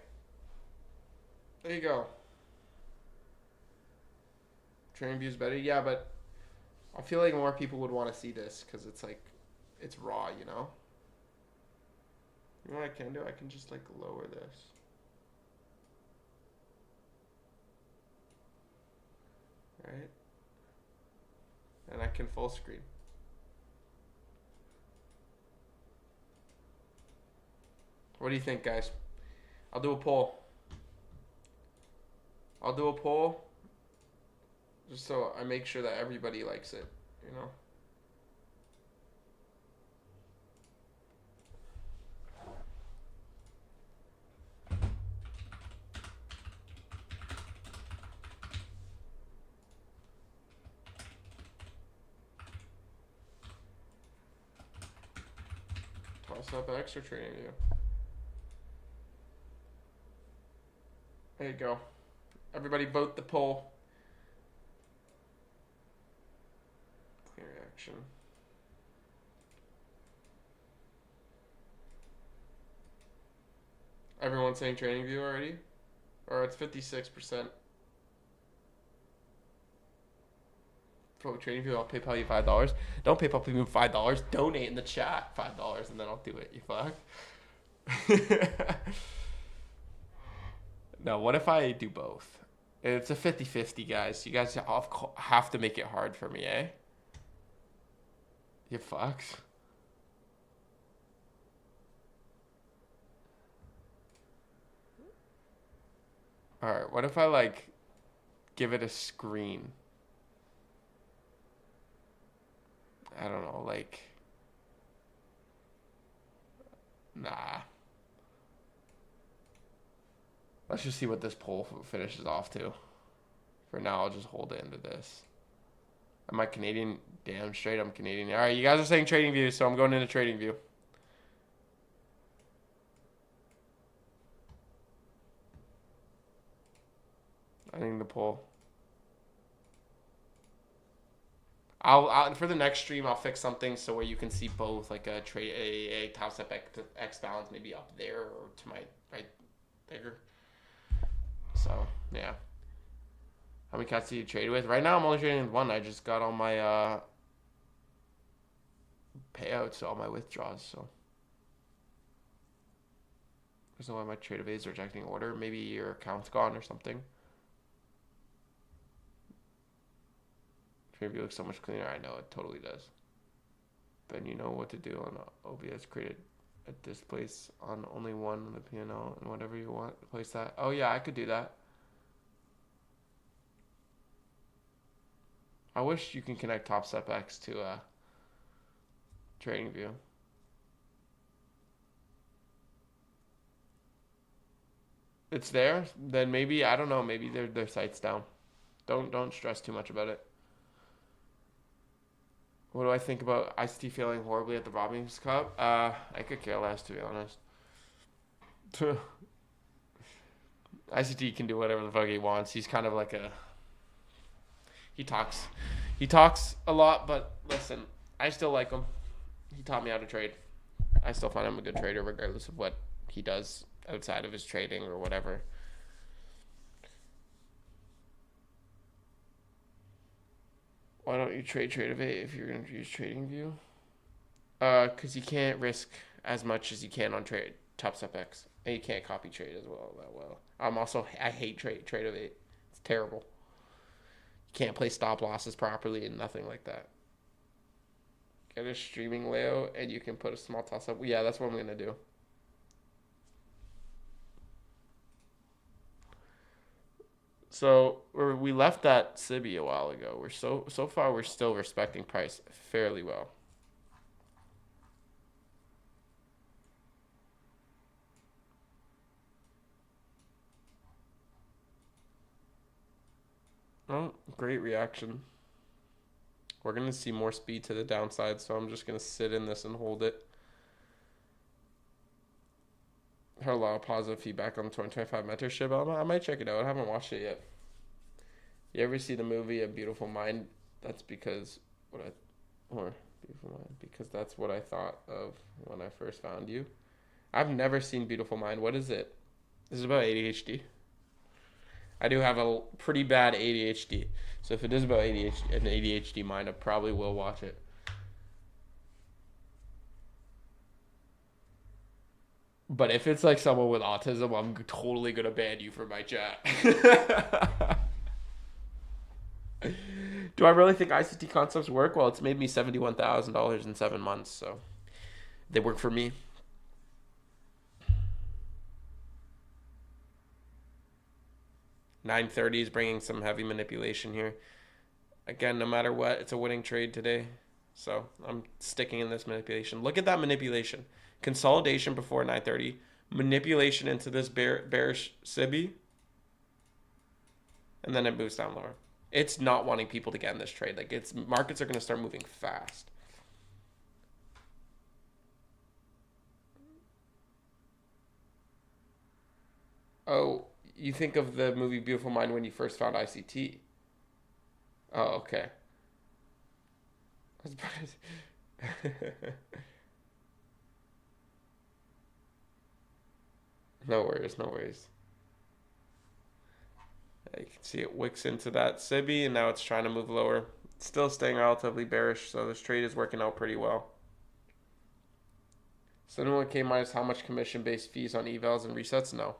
There you go. Trading view is better. Yeah, but I feel like more people would want to see this because it's like, it's raw, you know? You know what I can do? I can just like lower this. Right? And I can full screen. What do you think, guys? I'll do a poll. I'll do a poll just so I make sure that everybody likes it, you know? Toss up extra trading view. There you go. Everybody vote the poll. Clear action. Everyone's saying trading view already? Or it's 56%. For trading view, I'll PayPal you $5. Don't PayPal me $5. Donate in the chat $5 and then I'll do it. You fuck. No, what if I do both? It's a 50-50, guys. You guys have to make it hard for me, eh? You fucks. Alright, what if I, like, give it a screen? I don't know, like... Nah. Let's just see what this poll finishes off to. For now, I'll just hold it into this. Am I Canadian? Damn straight, I'm Canadian. Alright, you guys are saying trading view, so I'm going into trading view. I think the poll. I'll for the next stream I'll fix something so where you can see both, like a trade a top step X balance maybe up there or to my right there. So yeah. How many cats do you trade with? Right now I'm only trading with one. I just got all my payouts, all my withdrawals. So there's no way my trade of is rejecting order. Maybe your account's gone or something. Trade view looks so much cleaner. I know it totally does. Then you know what to do on OBS. Created at this place on only one on the P&L and whatever you want. Place that. Oh yeah, I could do that. I wish you can connect Top Step X to Trading View. It's there. Then maybe I don't know. Maybe their site's down. Don't stress too much about it. What do I think about ICT failing horribly at the Robins Cup? I could care less, to be honest. ICT can do whatever the fuck he wants. He's kind of like a... He talks a lot, but listen, I still like him. He taught me how to trade. I still find him a good trader regardless of what he does outside of his trading or whatever. Why don't you trade of it if you're going to use Trading View? Because you can't risk as much as you can on Top Step X. And you can't copy trade as well that well. I hate trade of it. It's terrible. You can't play stop losses properly and nothing like that. Get a streaming layout and you can put a small toss up. Yeah, that's what I'm going to do. So we left that Sibi a while ago. We're so far we're still respecting price fairly well. Oh, great reaction. We're gonna see more speed to the downside, so I'm just gonna sit in this and hold it. Heard a lot of positive feedback on the 2025 mentorship. I might check it out. I haven't watched it yet. You ever see the movie A Beautiful Mind? That's because Beautiful Mind, because that's what I thought of when I first found you. I've never seen Beautiful Mind. What is it? This is about ADHD. I do have a pretty bad ADHD. So if it is about ADHD, an ADHD mind, I probably will watch it. But if it's like someone with autism, I'm totally gonna ban you from my chat. Do I really think ICT concepts work? Well, it's made me $71,000 in 7 months, so they work for me. 930 is bringing some heavy manipulation here. Again, no matter what, it's a winning trade today. So I'm sticking in this manipulation. Look at that manipulation. Consolidation before 930. Manipulation into this bearish SIBI. And then it moves down lower. It's not wanting people to get in this trade. Like, it's markets are going to start moving fast. Oh, you think of the movie Beautiful Mind when you first found ICT. Oh, okay. No worries, no worries. You can see it wicks into that SIBI, and now it's trying to move lower. It's still staying relatively bearish, so this trade is working out pretty well. 71K minus how much commission-based fees on evals and resets? No.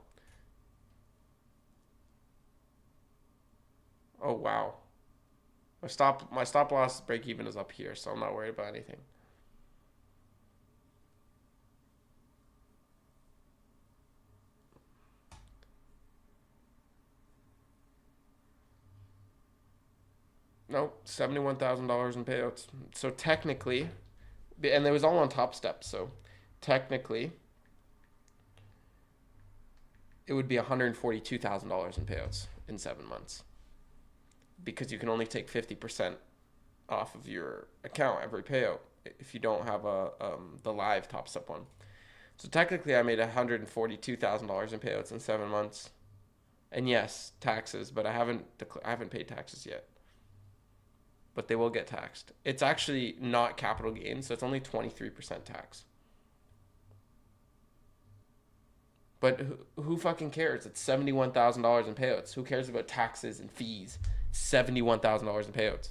Oh, wow. My stop loss break even is up here, so I'm not worried about anything. Nope, $71,000 in payouts. So technically, and it was all on Top Step, so technically it would be $142,000 in payouts in 7 months, because you can only take 50% off of your account every payout if you don't have the live Top Step one. So technically I made $142,000 in payouts in 7 months. And yes, taxes, but I haven't paid taxes yet. But they will get taxed. It's actually not capital gains, so it's only 23% tax. But who fucking cares? It's $71,000 in payouts. Who cares about taxes and fees? $71,000 in payouts.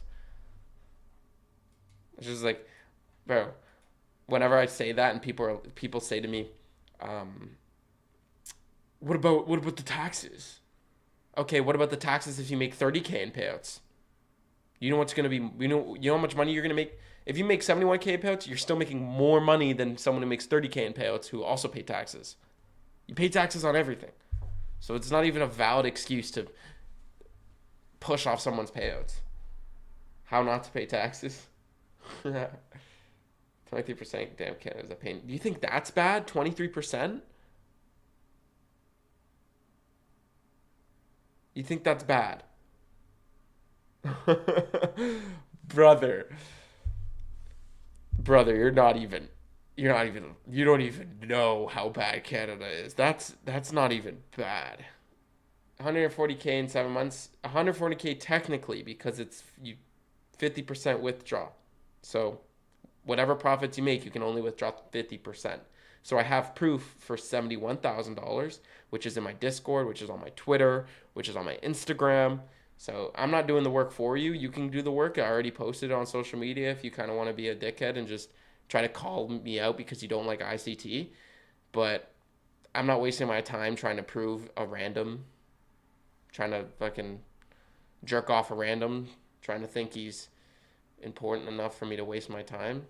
It's just like, bro. Whenever I say that, and people say to me, "What about the taxes?" Okay, what about the taxes if you make 30K in payouts? You know what's gonna be? You know how much money you're gonna make if you make 71K in payouts. You're still making more money than someone who makes 30K in payouts who also pay taxes. You pay taxes on everything, so it's not even a valid excuse to push off someone's payouts. How not to pay taxes? 23%. Damn, Canada's a pain. Do you think that's bad? 23%? You think that's bad? brother you're not even you don't even know how bad Canada is. That's not even bad. 140K in 7 months. 140K technically, because it's 50% withdraw. So whatever profits you make, you can only withdraw 50%. So I have proof for $71,000, which is in my Discord, which is on my Twitter, which is on my Instagram. So I'm not doing the work for you. You can do the work. I already posted it on social media if you kind of want to be a dickhead and just try to call me out because you don't like ICT. But I'm not wasting my time trying to prove a random, trying to fucking jerk off a random, trying to think he's important enough for me to waste my time.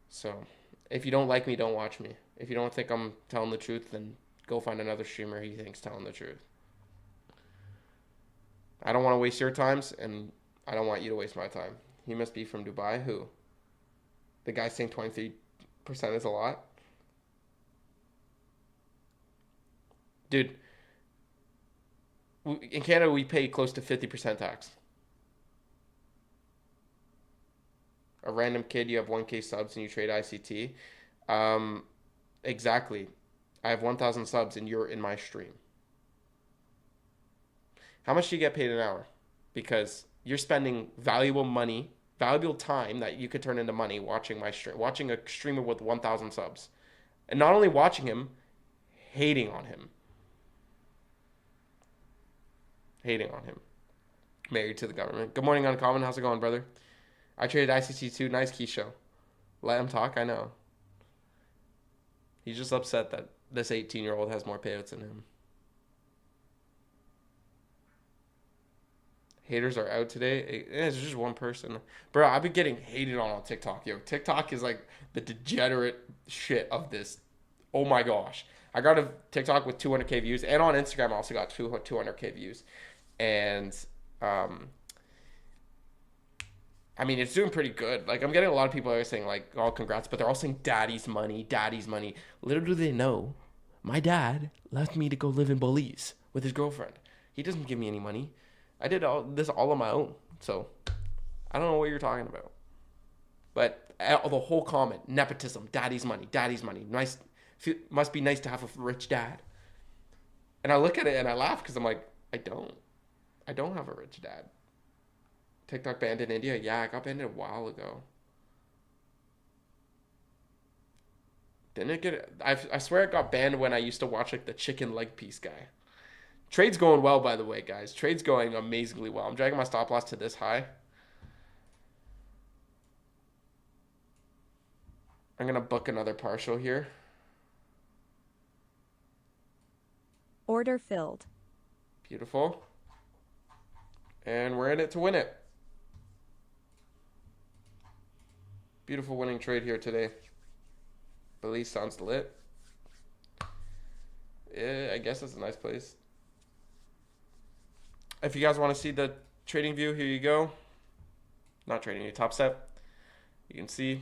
So if you don't like me, don't watch me. If you don't think I'm telling the truth, then go find another streamer who you think's telling the truth. I don't want to waste your times, and I don't want you to waste my time. He must be from Dubai. Who? The guy saying 23% is a lot? Dude, in Canada, we pay close to 50% tax. A random kid, you have 1K subs and you trade ICT. Exactly. I have 1,000 subs and you're in my stream. How much do you get paid an hour? Because you're spending valuable money Valuable time that you could turn into money watching my stream, watching a streamer with 1,000 subs. And not only watching him, hating on him. Hating on him. Married to the government. Good morning, Uncommon. How's it going, brother? I traded ICT2. Nice key show. Let him talk. I know. He's just upset that this 18-year-old has more payouts than him. Haters are out today. It's just one person. Bro, I've been getting hated on TikTok. Yo, TikTok is like the degenerate shit of this. Oh my gosh. I got a TikTok with 200K views. And on Instagram, I also got 200K views. And, I mean, it's doing pretty good. Like, I'm getting a lot of people that are saying, like, oh, congrats. But they're all saying daddy's money, daddy's money. Little do they know, my dad left me to go live in Belize with his girlfriend. He doesn't give me any money. I did all this all on my own. So, I don't know what you're talking about. But the whole comment, nepotism, daddy's money, nice, must be nice to have a rich dad. And I look at it and I laugh because I'm like, I don't have a rich dad. TikTok banned in India? Yeah, I got banned a while ago. Didn't it get... I swear it got banned when I used to watch like the chicken leg piece guy. Trade's going well, by the way, guys. Trade's going amazingly well. I'm dragging my stop loss to this high. I'm going to book another partial here. Order filled. Beautiful. And we're in it to win it. Beautiful winning trade here today. Belize sounds lit. Yeah, I guess that's a nice place. If you guys want to see the trading view, here you go. Not trading view, top step. You can see.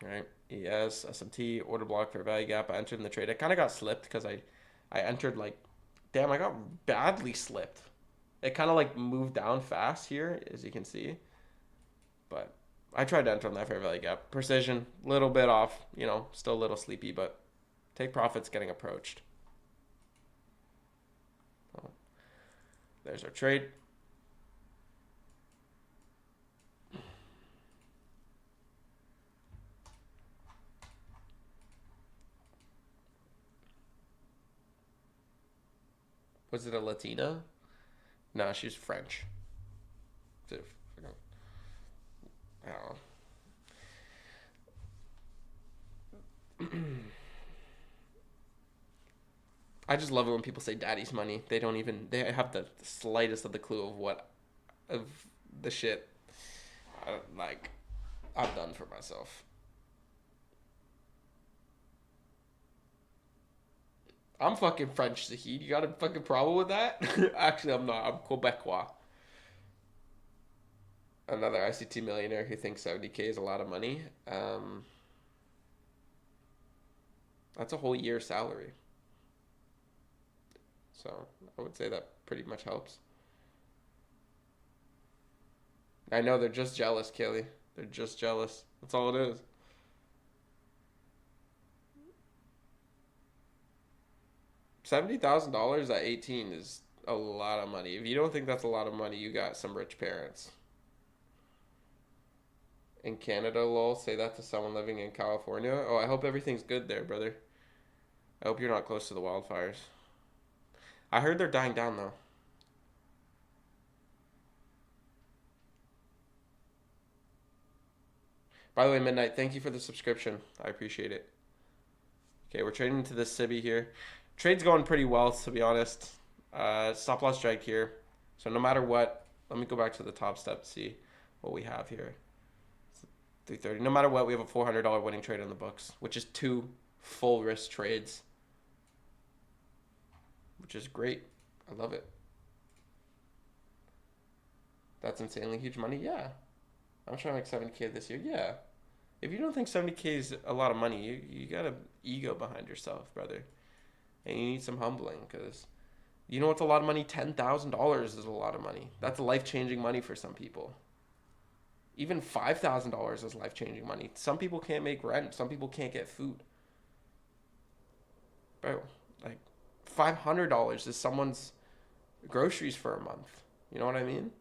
All right, ES, SMT, order block, fair value gap. I entered in the trade. I kind of got slipped because I entered like, damn, I got badly slipped. It kind of like moved down fast here, as you can see. But I tried to enter on that fair value gap. Precision, little bit off, you know, still a little sleepy, but take profits getting approached. Oh, there's our trade. Was it a Latina? No, she's French. I don't know. I just love it when people say daddy's money. They have the slightest of the clue of the shit. I'm done for myself. I'm fucking French, Zahid. You got a fucking problem with that? Actually, I'm not. I'm Quebecois. Another ICT millionaire who thinks 70K is a lot of money. That's a whole year's salary. So I would say that pretty much helps. I know they're just jealous, Kelly. They're just jealous. That's all it is. $70,000 at 18 is a lot of money. If you don't think that's a lot of money, you got some rich parents. In Canada, lol, say that to someone living in California. Oh, I hope everything's good there, brother. I hope you're not close to the wildfires. I heard they're dying down, though. By the way, Midnight, thank you for the subscription. I appreciate it. Okay, we're trading into this Sibby here. Trade's going pretty well, to be honest. Stop loss strike here. So no matter what, let me go back to the top step to see what we have here. 330. No matter what, we have a $400 winning trade in the books, which is 2 full risk trades, which is great. I love it. That's insanely huge money. Yeah. I'm trying to make 70K this year. Yeah. If you don't think 70K is a lot of money, you got an ego behind yourself, brother. And you need some humbling, because you know what's a lot of money? $10,000 is a lot of money. That's life-changing money for some people. Even $5,000 is life-changing money. Some people can't make rent. Some people can't get food. Bro, like $500 is someone's groceries for a month. You know what I mean?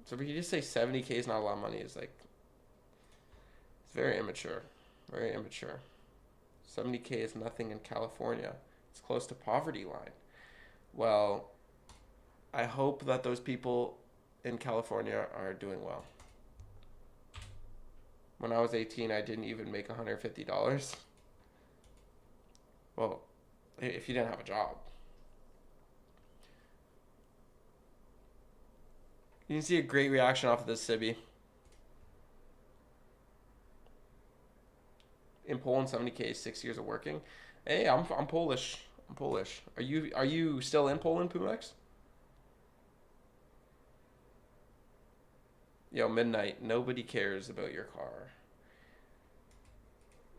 So if you just say 70K is not a lot of money, it's like, it's very immature. Very immature. 70K is nothing in California. It's close to poverty line. Well, I hope that those people in California are doing well. When I was 18, I didn't even make $150. Well, if you didn't have a job. You can see a great reaction off of this, Sibby. In Poland, 70K is 6 years of working. Hey, I'm Polish. I'm Polish. Are you still in Poland, Pumex? Yo, midnight. Nobody cares about your car.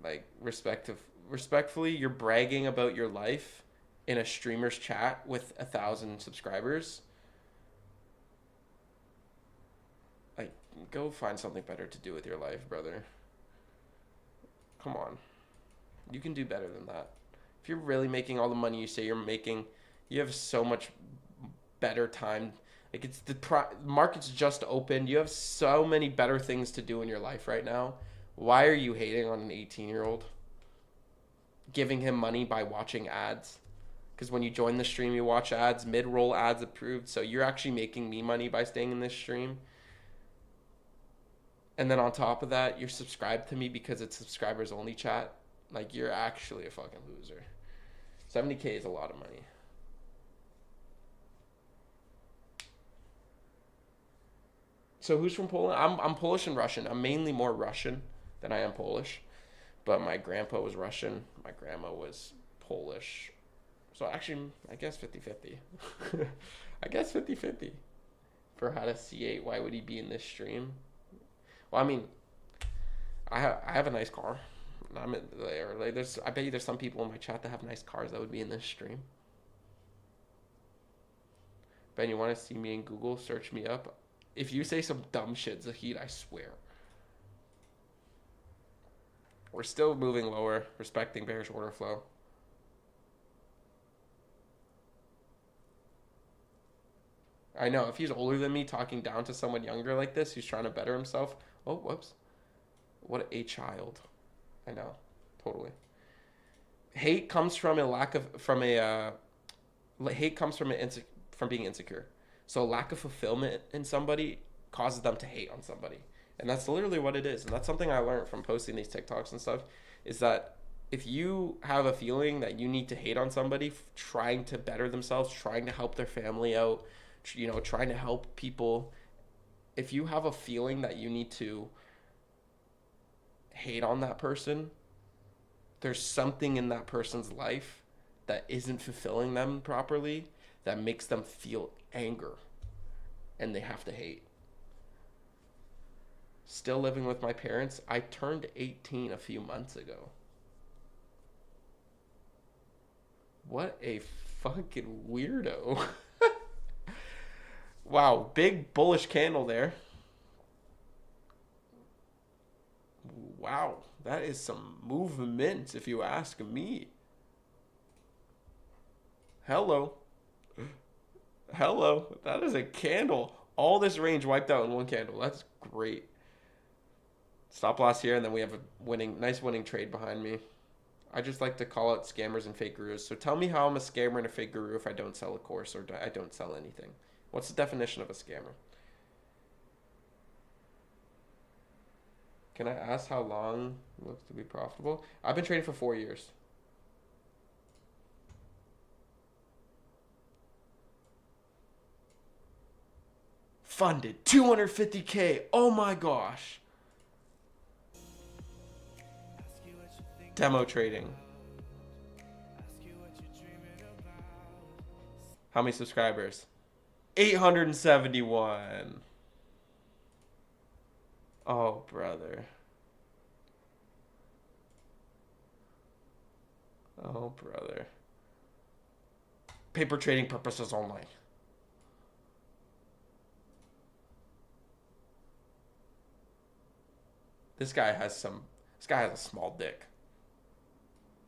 Like respectfully, you're bragging about your life in a streamer's chat with 1,000 subscribers. Like, go find something better to do with your life, brother. Come on. You can do better than that. If you're really making all the money you say you're making, you have so much better time. Like, it's the market's just opened. You have so many better things to do in your life right now. Why are you hating on an 18-year-old? Giving him money by watching ads. Because when you join the stream, you watch ads. Mid-roll ads approved. So you're actually making me money by staying in this stream. And then on top of that, you're subscribed to me because it's subscribers only chat. Like, you're actually a fucking loser. 70K is a lot of money. So who's from Poland? I'm Polish and Russian. I'm mainly more Russian than I am Polish. But my grandpa was Russian. My grandma was Polish. So actually, I guess 50-50. I guess 50-50. For how to C8, why would he be in this stream? Well, I mean, I have a nice car. I'm in there. Like, I bet you there's some people in my chat that have nice cars that would be in this stream. Ben, you want to see me in Google? Search me up. If you say some dumb shit, Zahid, I swear. We're still moving lower, respecting bearish order flow. I know, if he's older than me, talking down to someone younger like this, who's trying to better himself. Oh, whoops. What a child. I know, totally. Hate comes from hate comes from from being insecure. So lack of fulfillment in somebody causes them to hate on somebody. And that's literally what it is. And that's something I learned from posting these TikToks and stuff, is that if you have a feeling that you need to hate on somebody trying to better themselves, trying to help their family out, trying to help people, if you have a feeling that you need to hate on that person, there's something in that person's life that isn't fulfilling them properly that makes them feel anger, and they have to hate. Still living with my parents. I turned 18 a few months ago. What a fucking weirdo. Wow, big bullish candle there. Wow, that is some movement, if you ask me. Hello. Hello. That is a candle. All this range wiped out in one candle. That's great. Stop loss here, and then we have a nice winning trade behind me. I just like to call out scammers and fake gurus. So tell me how I'm a scammer and a fake guru if I don't sell a course or I don't sell anything. What's the definition of a scammer? Can I ask how long it looks to be profitable? I've been trading for 4 years. Funded 250K. Oh my gosh. Demo trading. How many subscribers? 871. Oh, brother. Oh, brother. Paper trading purposes only. This guy has a small dick.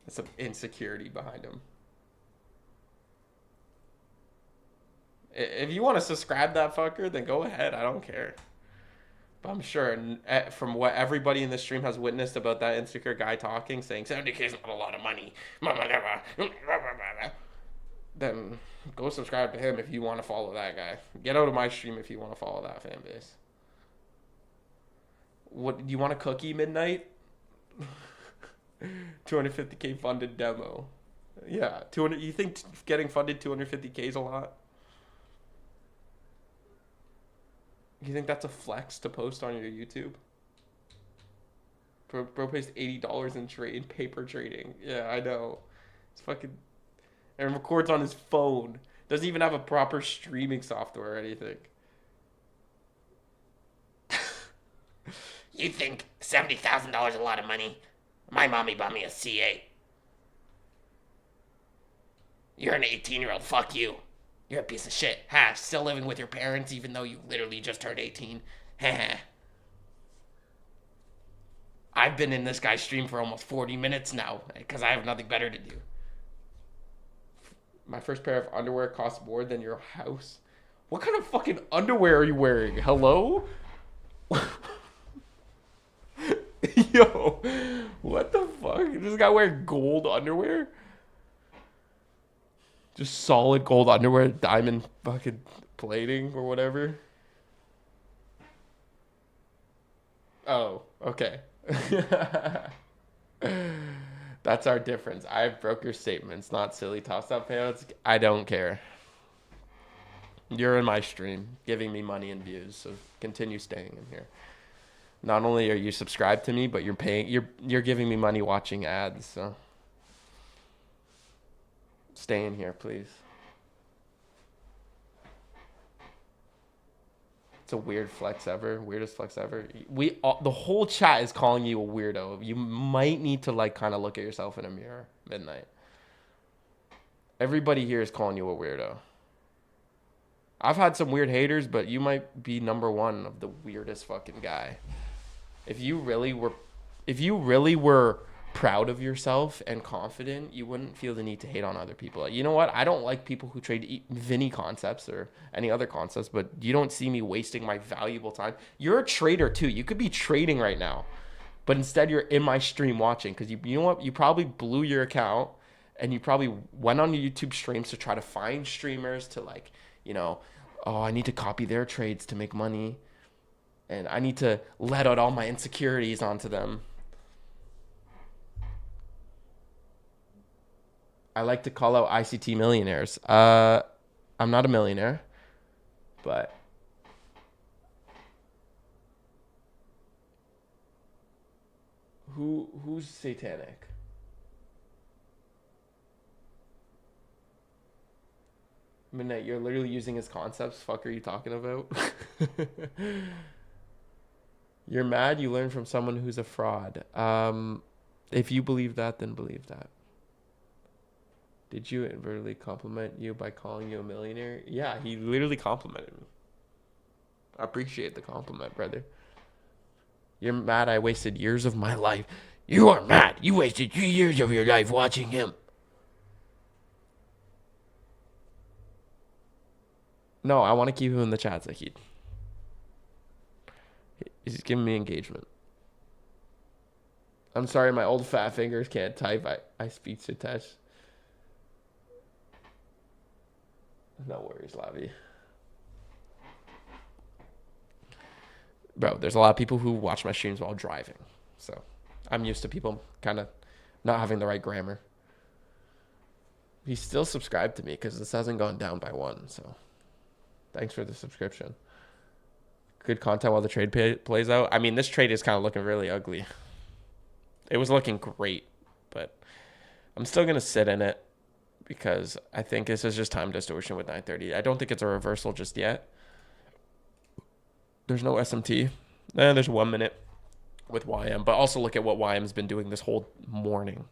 There's some insecurity behind him. If you want to subscribe that fucker, then go ahead. I don't care. But I'm sure from what everybody in the stream has witnessed about that insecure guy talking, saying 70K is not a lot of money, then go subscribe to him if you want to follow that guy. Get out of my stream if you want to follow that fan base. What do you want a cookie, Midnight? 250K funded demo. Yeah, 200. You think getting funded 250K is a lot? You think that's a flex to post on your YouTube? Bro pays $80 in trade, paper trading. Yeah, I know. It's fucking... And records on his phone. Doesn't even have a proper streaming software or anything. You think $70,000 a lot of money? My mommy bought me a C8. You're an 18-year-old. Fuck you. You're a piece of shit. Ha, still living with your parents even though you literally just turned 18. Ha. I've been in this guy's stream for almost 40 minutes now because I have nothing better to do. My first pair of underwear costs more than your house. What kind of fucking underwear are you wearing? Hello? Yo, what the fuck? This guy wearing gold underwear? Just solid gold underwear, diamond fucking plating or whatever. Oh, okay. That's our difference. I have broker statements, not silly toss-up payouts. I don't care. You're in my stream, giving me money and views, so continue staying in here. Not only are you subscribed to me, but you're giving me money watching ads, so stay in here, please. It's a weird flex ever, weirdest flex ever. The whole chat is calling you a weirdo. You might need to like kind of look at yourself in a mirror, Midnight. Everybody here is calling you a weirdo. I've had some weird haters, but you might be number one of the weirdest fucking guy. If you really were proud of yourself and confident, you wouldn't feel the need to hate on other people. You know what? I don't like people who trade Vinny concepts or any other concepts, but you don't see me wasting my valuable time. You're a trader too. You could be trading right now, but instead you're in my stream watching because you know what? You probably blew your account and you probably went on your YouTube streams to try to find streamers to like, you know, oh, I need to copy their trades to make money and I need to let out all my insecurities onto them. I like to call out ICT millionaires. I'm not a millionaire, but who's satanic? Midnight, you're literally using his concepts. Fuck are you talking about? You're mad you learn from someone who's a fraud. If you believe that, then believe that. Did you inadvertently compliment you by calling you a millionaire? Yeah, he literally complimented me. I appreciate the compliment, brother. You're mad I wasted years of my life. You are mad. You wasted 3 years of your life watching him. No, I want to keep him in the chat, Zahid. He's giving me engagement. I'm sorry, my old fat fingers can't type. I speak to touch. No worries, Lavi. Bro, there's a lot of people who watch my streams while driving. So I'm used to people kind of not having the right grammar. He's still subscribed to me because this hasn't gone down by 1. So thanks for the subscription. Good content while the trade plays out. I mean, this trade is kind of looking really ugly. It was looking great, but I'm still going to sit in it because I think this is just time distortion with 930. I don't think it's a reversal just yet. There's no SMT. There's 1 minute with YM, but also look at what YM's been doing this whole morning.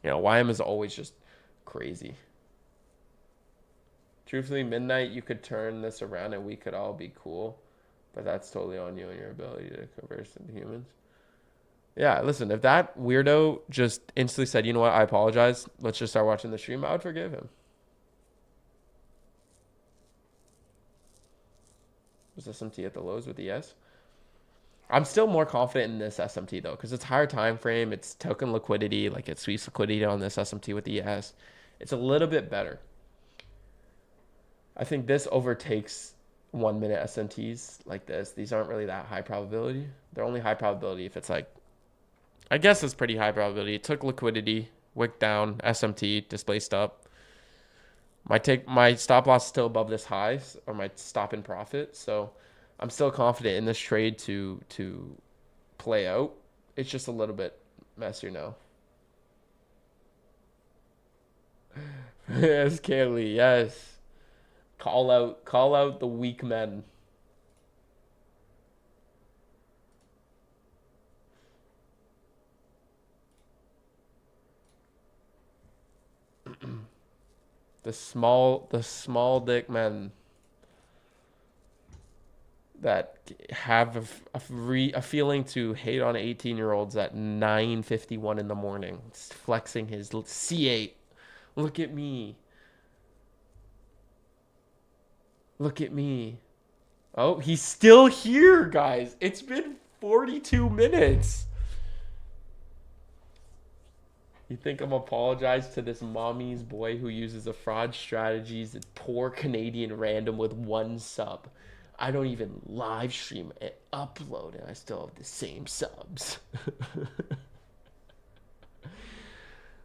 You know, YM is always just crazy. Truthfully, Midnight, you could turn this around and we could all be cool, but that's totally on you and your ability to converse into humans. Yeah, listen, if that weirdo just instantly said, you know what, I apologize, let's just start watching the stream, I would forgive him. Was SMT at the lows with ES? I'm still more confident in this SMT though, because it's higher time frame, it's token liquidity, like it sweeps liquidity on this SMT with ES. It's a little bit better. I think this overtakes 1 minute SMTs like this. These aren't really that high probability. They're only high probability if it's like, I guess it's pretty high probability. It took liquidity, wick down, SMT, displaced up. My stop loss is still above this high, or my stop in profit. So I'm still confident in this trade to play out. It's just a little bit messier now. Yes, Kaylee, yes. Call out the weak men. The small dick men that have a feeling to hate on 18-year-olds at 9:51 in the morning, flexing his C8. Look at me. Look at me. Oh, he's still here, guys. It's been 42 minutes. You think I'm apologize to this mommy's boy who uses a fraud strategies, a poor Canadian random with 1 sub. I don't even live stream and upload, and I still have the same subs.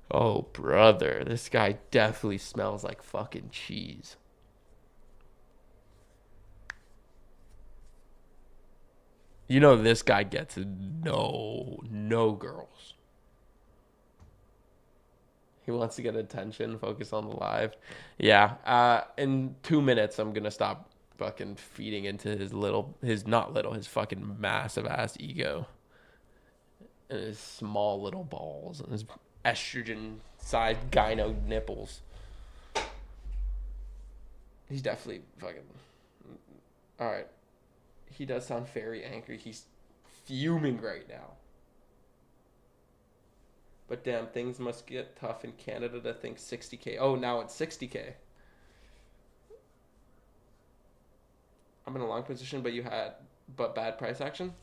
Oh, brother. This guy definitely smells like fucking cheese. You know this guy gets no girls. He wants to get attention, focus on the live. Yeah, in 2 minutes, I'm going to stop fucking feeding into his fucking massive ass ego. And his small little balls and his estrogen-sized gyno nipples. He's definitely fucking... Alright. He does sound very angry. He's fuming right now. But damn, things must get tough in Canada to think 60K. Oh, now it's 60K. I'm in a long position, but bad price action.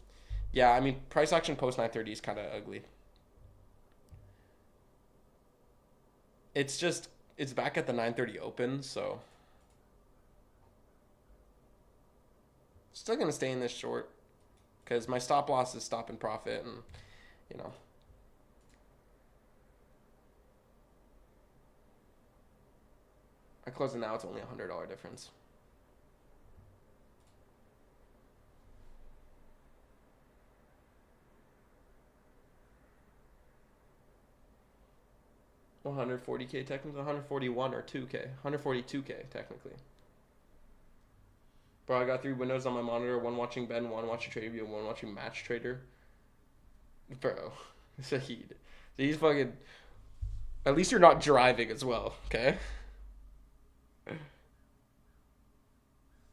Yeah, I mean, price action post 930 is kind of ugly. It's back at the 930 open, so. Still going to stay in this short because my stop loss is stop and profit, and, you know. I close it now, it's only $100 difference. $140K technically, 141 or 2K, 142K technically. Bro, I got 3 windows on my monitor, one watching Ben, one watching TraderView, and one watching Match Trader. Bro, Zahid. He's fucking... At least you're not driving as well, okay?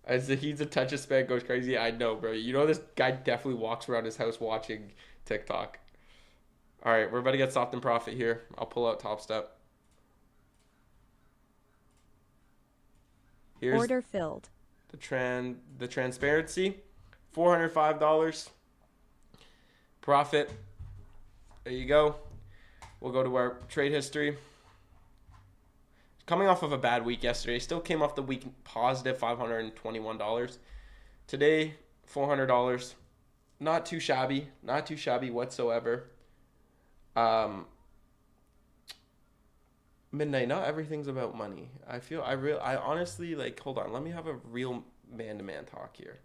As Zahid's attention span goes crazy, I know, bro. You know this guy definitely walks around his house watching TikTok. Alright, we're about to get soft and profit here. I'll pull out Top Step. Here's Order filled. the transparency. $405. Profit. There you go. We'll go to our trade history. Coming off of a bad week yesterday. Still came off the week positive $521. Today, $400. Not too shabby. Not too shabby whatsoever. Midnight, not everything's about money. I honestly, like, hold on. Let me have a real man-to-man talk here.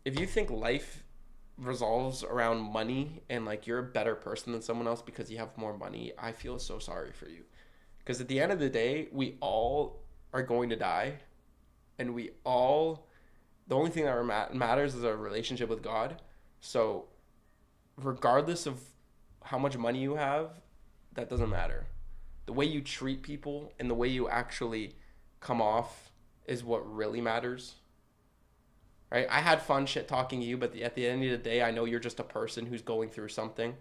If you think life resolves around money and, like, you're a better person than someone else because you have more money, I feel so sorry for you. Because at the end of the day, we all are going to die. And the only thing that matters is our relationship with God. So regardless of how much money you have, that doesn't matter. The way you treat people and the way you actually come off is what really matters. Right? I had fun shit talking to you, but at the end of the day, I know you're just a person who's going through something.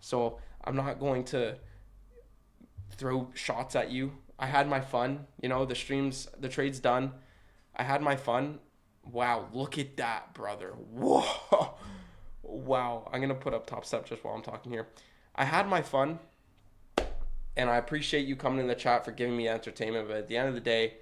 So I'm not going to throw shots at you. I had my fun. You know, the trade's done. I had my fun. Wow, look at that, brother. Whoa. Wow. I'm going to put up Top Step just while I'm talking here. I had my fun, and I appreciate you coming in the chat for giving me entertainment. But at the end of the day,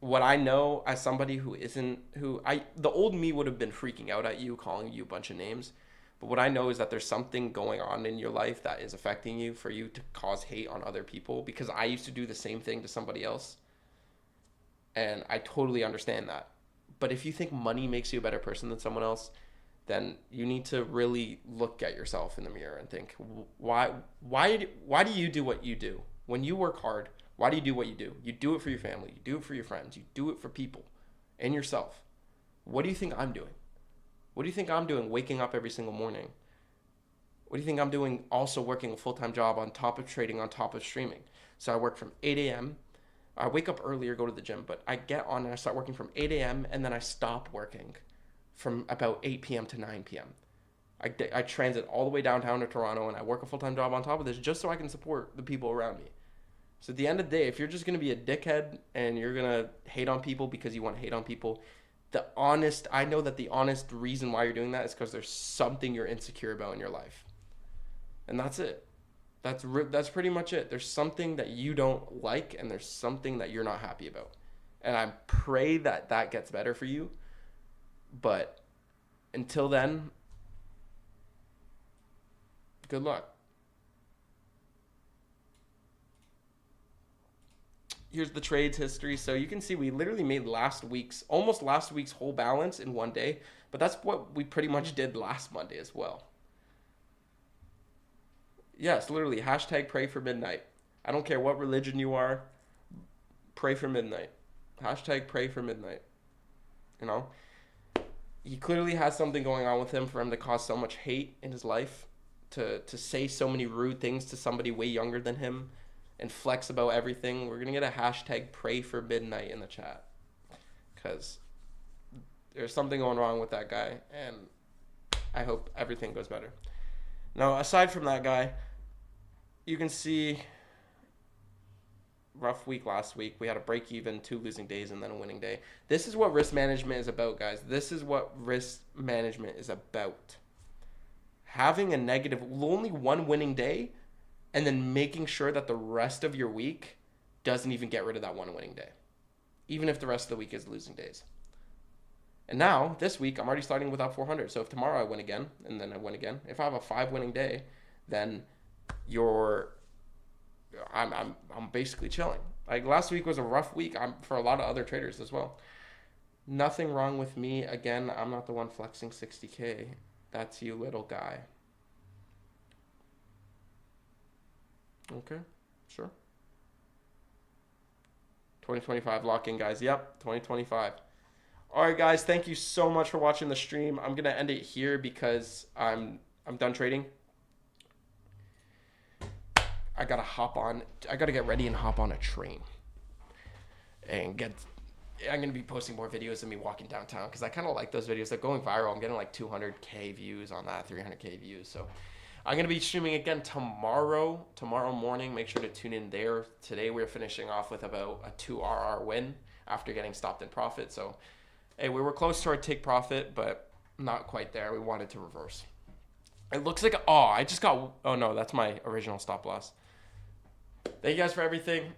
what I know as somebody who isn't, the old me would have been freaking out at you, calling you a bunch of names. But what I know is that there's something going on in your life that is affecting you for you to cause hate on other people, because I used to do the same thing to somebody else. And I totally understand that. But if you think money makes you a better person than someone else, then you need to really look at yourself in the mirror and think, why do you do what you do? When you work hard, why do you do what you do? You do it for your family, you do it for your friends, you do it for people and yourself. What do you think I'm doing? What do you think I'm doing waking up every single morning? What do you think I'm doing also working a full-time job on top of trading, on top of streaming? So I work from 8 a.m. I wake up earlier, go to the gym, but I get on and I start working from 8 a.m. and then I stop working from about 8 p.m. to 9 p.m. I transit all the way downtown to Toronto and I work a full-time job on top of this just so I can support the people around me. So at the end of the day, if you're just going to be a dickhead and you're going to hate on people because you want to hate on people, I know that the honest reason why you're doing that is because there's something you're insecure about in your life. And that's it. That's pretty much it. There's something that you don't like and there's something that you're not happy about. And I pray that that gets better for you. But until then, good luck. Here's the trades history. So you can see we literally made almost last week's whole balance in one day. But that's what we pretty much did last Monday as well. Yes, literally, hashtag pray for midnight. I don't care what religion you are, pray for midnight. Hashtag pray for midnight. You know? He clearly has something going on with him for him to cause so much hate in his life, to say so many rude things to somebody way younger than him and flex about everything. We're going to get a hashtag pray for midnight in the chat because there's something going wrong with that guy and I hope everything goes better. Now, aside from that guy, you can see rough week last week. We had a break even, 2 losing days, and then a winning day. This is what risk management is about, guys. This is what risk management is about. Having only 1 winning day, and then making sure that the rest of your week doesn't even get rid of that 1 winning day, even if the rest of the week is losing days. And now, this week, I'm already starting without 400. So if tomorrow I win again, and then I win again, if I have a 5 winning day, then I'm basically chilling. Like last week was a rough week for a lot of other traders as well. Nothing wrong with me. Again, I'm not the one flexing 60K. That's you, little guy. Okay, sure. 2025 lock-in, guys. Yep, 2025. All right, guys, thank you so much for watching the stream. I'm going to end it here because I'm done trading. I got to get ready and hop on a train. I'm going to be posting more videos of me walking downtown because I kind of like those videos. They're going viral. I'm getting like 200K views on that, 300K views. So I'm going to be streaming again tomorrow morning. Make sure to tune in there. Today we're finishing off with about a 2 RR win after getting stopped in profit. So, hey, we were close to our take profit, but not quite there. We wanted to reverse. It looks like, oh no, that's my original stop loss. Thank you guys for everything.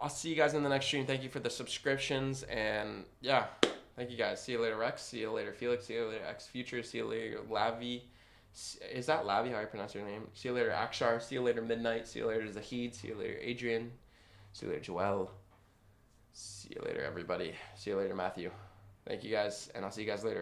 I'll see you guys in the next stream. Thank you for the subscriptions. And yeah, thank you guys. See you later, Rex. See you later, Felix. See you later, X Future. See you later, Lavi. Is that Lavi, how I pronounce your name? See you later, Akshar. See you later, Midnight. See you later, Zahid. See you later, Adrian. See you later, Joel. See you later, everybody. See you later, Matthew. Thank you guys, and I'll see you guys later.